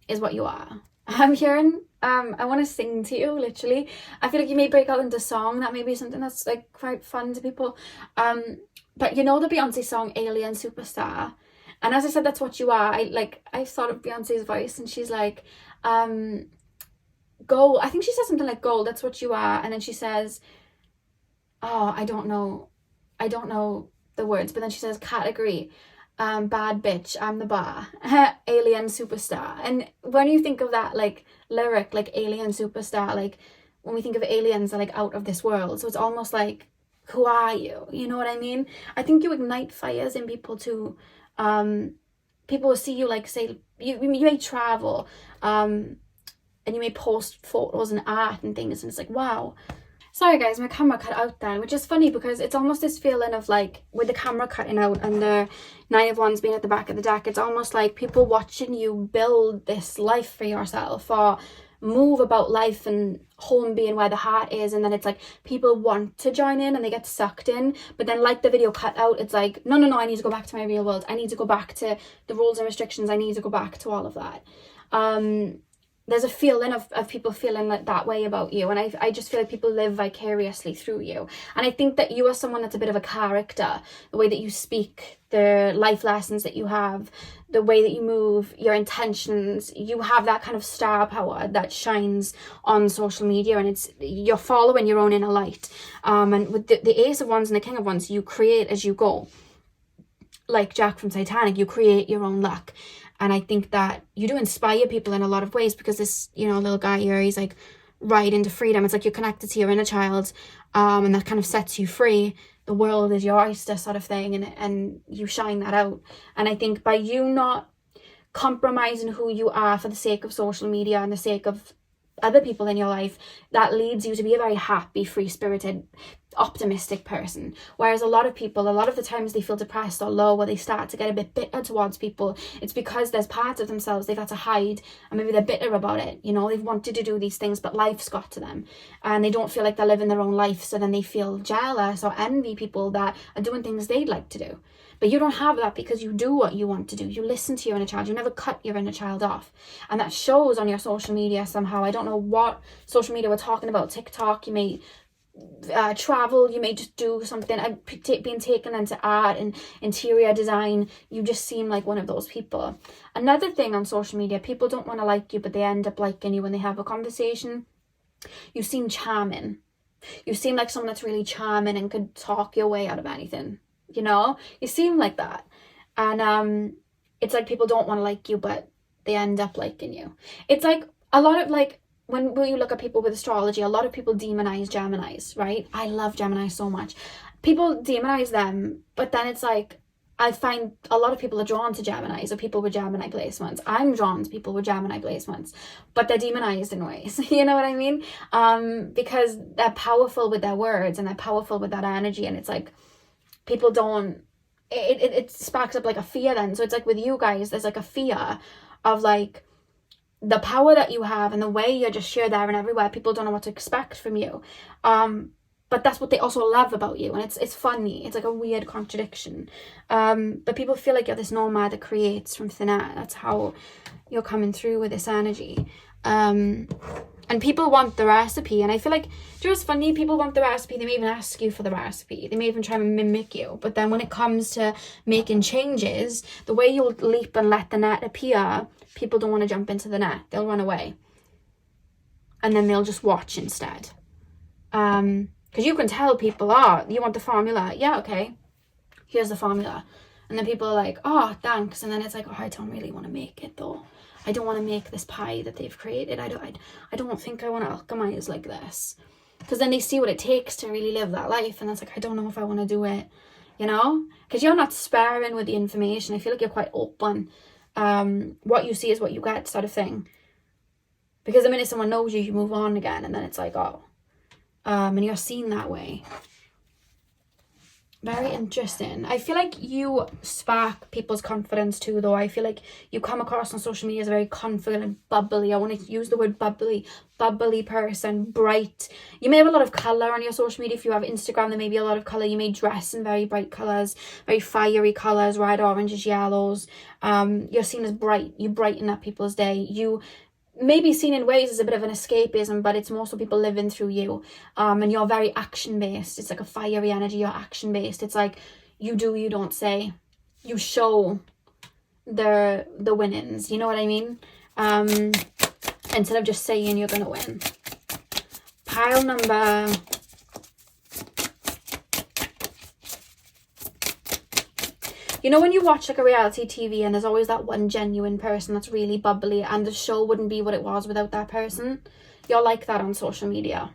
is what you are. I'm hearing, I want to sing to you, literally. I feel like you may break out into song. That may be something that's like quite fun to people. But you know the Beyonce song, Alien Superstar? And as I said, that's what you are. I thought of Beyonce's voice and she's like, gold. I think she says something like gold, that's what you are. And then she says, oh, I don't know the words, but then she says category, bad bitch, I'm the bar, alien superstar. And when you think of that like lyric, like alien superstar, like when we think of aliens, they're like out of this world, so it's almost like, who are you? You know what I mean? I think you ignite fires in people too. People will see you, like, say you may travel, and you may post photos and art and things, and it's like, wow. Sorry guys, my camera cut out then, which is funny because it's almost this feeling of like, with the camera cutting out and the Nine of Wands being at the back of the deck, it's almost like people watching you build this life for yourself or move about life, and home being where the heart is, and then it's like people want to join in and they get sucked in, but then like the video cut out, it's like, no, I need to go back to my real world. I need to go back to the rules and restrictions. I need to go back to all of that. There's a feeling of people feeling like that way about you, and I just feel like people live vicariously through you. And I think that you are someone that's a bit of a character, the way that you speak, the life lessons that you have, the way that you move, your intentions. You have that kind of star power that shines on social media, and you're following your own inner light. And with the Ace of Wands and the King of Wands, you create as you go. Like Jack from Titanic, you create your own luck. And I think that you do inspire people in a lot of ways, because this, little guy here, he's like right into freedom. It's like you're connected to your inner child, and that kind of sets you free. The world is your oyster sort of thing, and you shine that out. And I think by you not compromising who you are for the sake of social media and the sake of other people in your life, that leads you to be a very happy, free-spirited, optimistic person. Whereas a lot of people, a lot of the times they feel depressed or low, or they start to get a bit bitter towards people, it's because there's parts of themselves they've had to hide, and maybe they're bitter about it. They've wanted to do these things, but life's got to them, and they don't feel like they're living their own life, so then they feel jealous or envy people that are doing things they'd like to do. But you don't have that, because you do what you want to do. You listen to your inner child. You never cut your inner child off. And that shows on your social media somehow. I don't know what social media we're talking about. TikTok, you may travel, you may just do something. Being taken into art and interior design, you just seem like one of those people. Another thing on social media, people don't want to like you, but they end up liking you when they have a conversation. You seem charming. You seem like someone that's really charming and could talk your way out of anything, you know? You seem like that. And it's like people don't want to like you, but they end up liking you. It's like a lot of like, when you look at people with astrology, a lot of people demonize Geminis, right? I love Geminis so much. People demonize them, but then it's like, I find a lot of people are drawn to Geminis or people with Gemini placements. I'm drawn to people with Gemini placements, but they're demonized in ways. You know what I mean? Because they're powerful with their words and they're powerful with that energy. And it's like, people don't, it sparks up like a fear then. So it's like with you guys, there's like a fear of like the power that you have and the way you're just here, there and everywhere. People don't know what to expect from you. But that's what they also love about you. And it's funny. It's like a weird contradiction. But people feel like you're this nomad that creates from thin air. That's how you're coming through with this energy. And people want the recipe. And I feel like, do you know what's funny? People want the recipe. They may even ask you for the recipe. They may even try to mimic you. But then when it comes to making changes, the way you'll leap and let the net appear, people don't want to jump into the net. They'll run away. And then they'll just watch instead. Because you can tell people, oh, you want the formula? Yeah, okay. Here's the formula. And then people are like, oh, thanks. And then it's like, oh, I don't really want to make it though. I don't want to make this pie that they've created. I don't think I want to alchemize like this. Because then they see what it takes to really live that life. And it's like, I don't know if I want to do it, you know? Because you're not sparing with the information. I feel like you're quite open. What you see is what you get, sort of thing. Because the minute someone knows you, you move on again. And then it's like, oh. And you're seen that way. Very interesting. I feel like you spark people's confidence too, though. I feel like you come across on social media as a very confident, bubbly. I want to use the word bubbly person, bright. You may have a lot of colour on your social media. If you have Instagram, there may be a lot of colour. You may dress in very bright colours, very fiery colours, red, oranges, yellows. You're seen as bright. You brighten up people's day. You may be seen in ways as a bit of an escapism, but it's more so people living through you. And you're very action-based. It's like a fiery energy. You're action-based. It's like you do, you don't say. You show the winnings. You know what I mean? Instead of just saying you're going to win. Pile number... You know when you watch like a reality TV and there's always that one genuine person that's really bubbly and the show wouldn't be what it was without that person? You're like that on social media.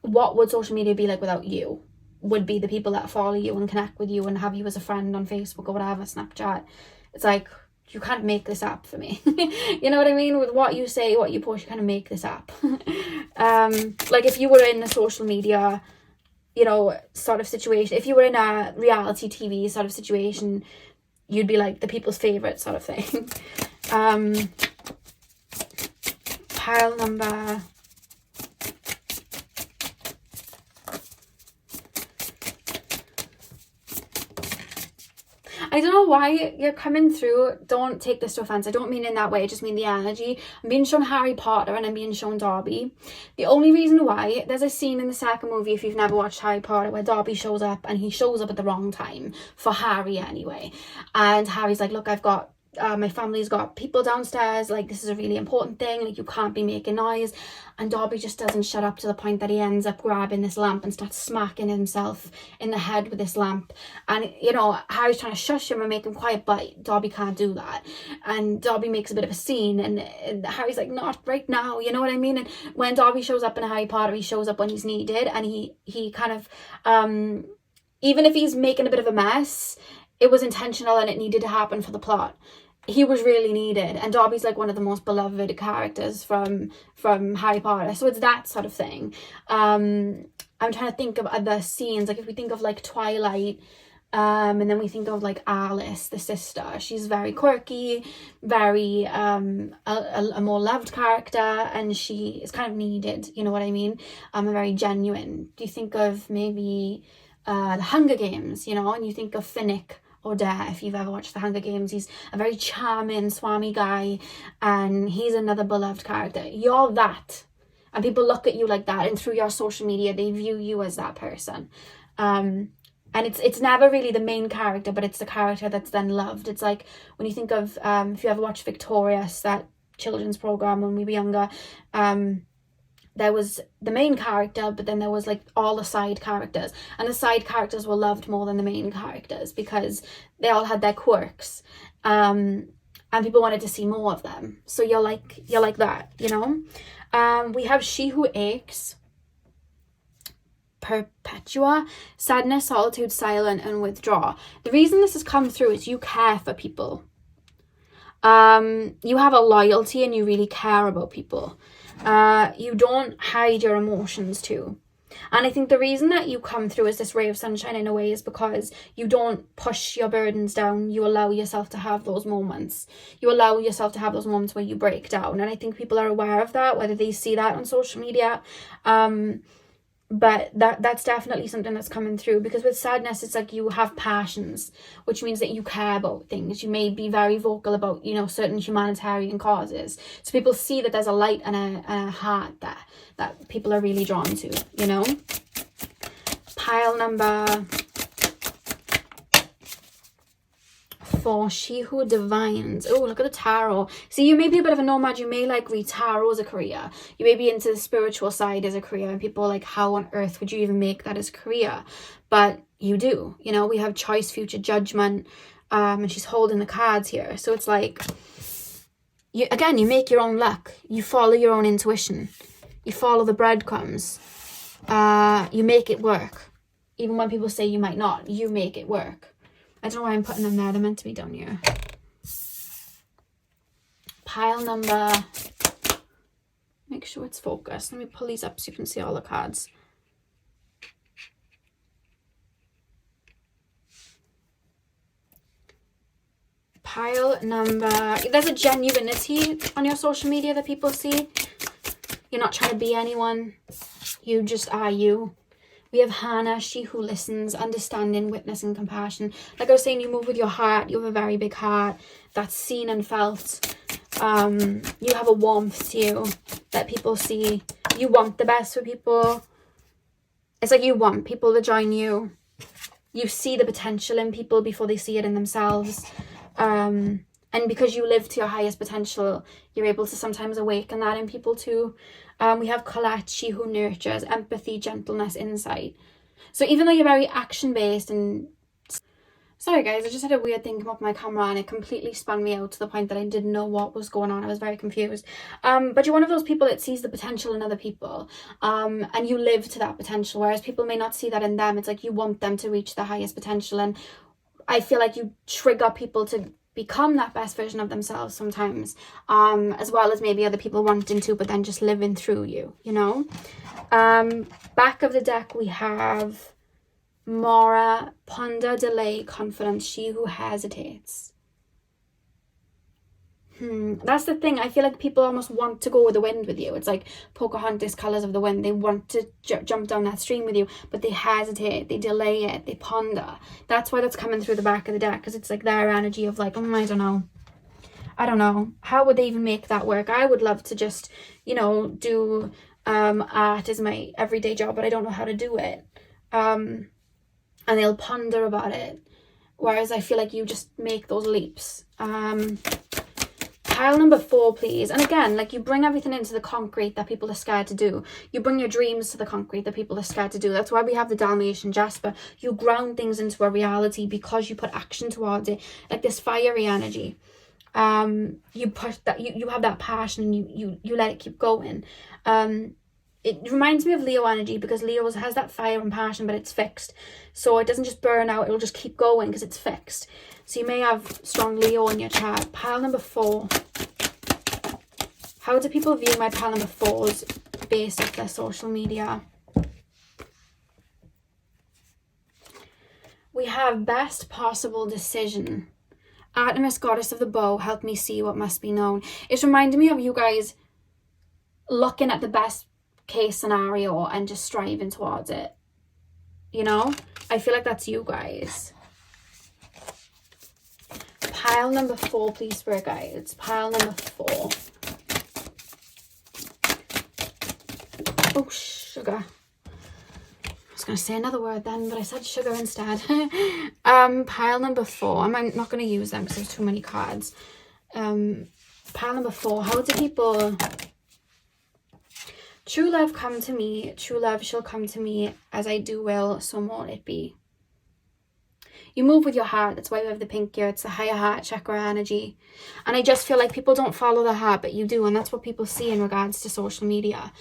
What would social media be like without you? Would be the people that follow you and connect with you and have you as a friend on Facebook or whatever, Snapchat. It's like, you can't make this up for me. You know what I mean? With what you say, what you post, you kind of make this up. Like if you were in a social media, you know, sort of situation, if you were in a reality TV sort of situation, you'd be like the people's favourite sort of thing. Pile number... I don't know why you're coming through. Don't take this to offence. I don't mean in that way. I just mean the energy. I'm being shown Harry Potter and I'm being shown Dobby. The only reason why, there's a scene in the second movie, if you've never watched Harry Potter, where Dobby shows up and he shows up at the wrong time. For Harry anyway. And Harry's like, look, I've got... my family's got people downstairs, like this is a really important thing, like you can't be making noise. And Dobby just doesn't shut up to the point that he ends up grabbing this lamp and starts smacking himself in the head with this lamp. And you know, Harry's trying to shush him and make him quiet, but Dobby can't do that. And Dobby makes a bit of a scene and Harry's like, not right now, you know what I mean? And when Dobby shows up in Harry Potter, he shows up when he's needed, and he kind of even if he's making a bit of a mess, it was intentional and it needed to happen for the plot. He was really needed, and Dobby's like one of the most beloved characters from Harry Potter, so it's that sort of thing. I'm trying to think of other scenes, like if we think of like Twilight, and then we think of like Alice, the sister. She's very quirky, very a more loved character, and she is kind of needed, you know what I mean? Very genuine. Do you think of maybe the Hunger Games, you know, and you think of Finnick or Dare, if you've ever watched The Hunger Games? He's a very charming, swami guy, and he's another beloved character. You're that. And people look at you like that, and through your social media, they view you as that person. And it's never really the main character, but it's the character that's then loved. It's like, when you think of, if you ever watched Victorious, that children's program when we were younger, there was the main character, but then there was like all the side characters, and the side characters were loved more than the main characters because they all had their quirks, and people wanted to see more of them. So you're like that, you know. We have She Who Aches, Perpetua, sadness, solitude, silent, and withdraw. The reason this has come through is you care for people. You have a loyalty and you really care about people. You don't hide your emotions too. And I think the reason that you come through as this ray of sunshine in a way is because you don't push your burdens down. You allow yourself to have those moments. You allow yourself to have those moments where you break down. And I think people are aware of that, whether they see that on social media. But that's definitely something that's coming through, because with sadness, it's like you have passions, which means that you care about things. You may be very vocal about, you know, certain humanitarian causes. So people see that there's a light and a heart that people are really drawn to, you know. Pile number 4, She Who Divines. Oh, look at the tarot. See, you may be a bit of a nomad. You may like read tarot as a career. You may be into the spiritual side as a career, and people are like, how on earth would you even make that as a career? But you do, you know. We have choice, future, judgment, and she's holding the cards here. So it's like, you make your own luck. You follow your own intuition. You follow the breadcrumbs. You make it work. Even when people say you might not, you make it work. I don't know why I'm putting them there. They're meant to be down here. Pile number... Make sure it's focused. Let me pull these up so you can see all the cards. Pile number... There's a genuinity on your social media that people see. You're not trying to be anyone. You just are you. We have Hannah, She Who Listens, understanding, witness, and compassion. Like I was saying, you move with your heart. You have a very big heart that's seen and felt. You have a warmth to you that people see. You want the best for people. It's like you want people to join you. You see the potential in people before they see it in themselves. And because you live to your highest potential, you're able to sometimes awaken that in people too. We have Colette, She Who Nurtures, empathy, gentleness, insight. So even though you're very action-based and... Sorry guys, I just had a weird thing come up on my camera and it completely spun me out to the point that I didn't know what was going on. I was very confused. But you're one of those people that sees the potential in other people. And you live to that potential, whereas people may not see that in them. It's like you want them to reach their highest potential. And I feel like you trigger people to become that best version of themselves sometimes, as well as maybe other people wanting to, but then just living through you, you know. Back of the deck we have Mora, ponder, delay, confidence, she who hesitates. That's the thing. I feel like people almost want to go with the wind with you. It's like Pocahontas, Colours of the Wind. They want to jump down that stream with you, but they hesitate, they delay it, they ponder. That's why that's coming through the back of the deck, because it's like their energy of like, I don't know. How would they even make that work? I would love to just, you know, do art as my everyday job, but I don't know how to do it. And they'll ponder about it. Whereas I feel like you just make those leaps. Pile number 4, please. And again, like you bring everything into the concrete that people are scared to do. You bring your dreams to the concrete that people are scared to do. That's why we have the Dalmatian Jasper. You ground things into a reality because you put action towards it. Like this fiery energy. You push that, you have that passion and you let it keep going. It reminds me of Leo energy because Leo has that fire and passion, but it's fixed. So it doesn't just burn out, it'll just keep going because it's fixed. So you may have strong Leo in your chart. Pile number 4. How do people view my pile number 4s based off their social media? We have best possible decision. Artemis, goddess of the bow, help me see what must be known. It's reminding me of you guys looking at the best case scenario and just striving towards it. You know? I feel like that's you guys. Pile number 4, please, Spirit Guides. Pile number 4. Oh, sugar. I was going to say another word then, but I said sugar instead. Pile number 4. I'm not going to use them because there's too many cards. Pile number 4. How do people True love come to me, true love shall come to me, as I do will, so mote it be. You move with your heart. That's why we have the pink here. It's the higher heart chakra energy. And I just feel like people don't follow the heart, but you do. And that's what people see in regards to social media.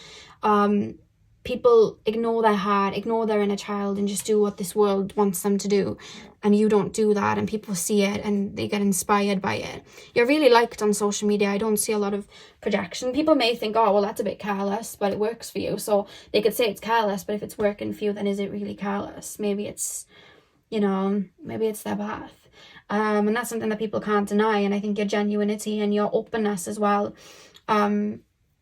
People ignore their heart, ignore their inner child, and just do what this world wants them to do. And you don't do that, and people see it and they get inspired by it. You're really liked on social media. I don't see a lot of projection. People may think, oh, well, that's a bit careless, but it works for you. So they could say it's careless, but if it's working for you, then is it really careless? Maybe it's, you know, maybe it's their path. And that's something that people can't deny. And I think your genuinity and your openness as well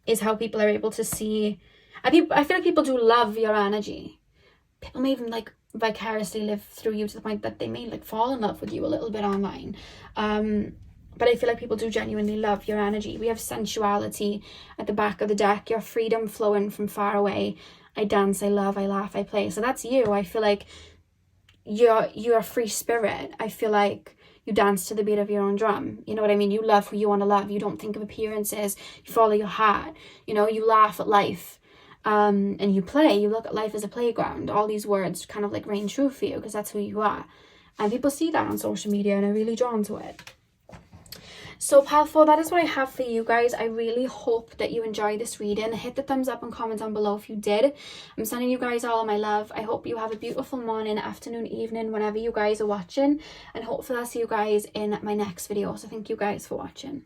is how people are able to see. I feel like people do love your energy. People may even like vicariously live through you to the point that they may like fall in love with you a little bit online. But I feel like people do genuinely love your energy. We have sensuality at the back of the deck, your freedom flowing from far away. I dance, I love, I laugh, I play. So that's you. I feel like you're a free spirit. I feel like you dance to the beat of your own drum. You know what I mean? You love who you want to love. You don't think of appearances. You follow your heart. You know, you laugh at life. And you play. You look at life as a playground. All these words kind of like reign true for you because that's who you are. And people see that on social media and are really drawn to it. So powerful, that is what I have for you guys. I really hope that you enjoy this reading. Hit the thumbs up and comment down below if you did. I'm sending you guys all of my love. I hope you have a beautiful morning, afternoon, evening, whenever you guys are watching. And hopefully I'll see you guys in my next video. So thank you guys for watching.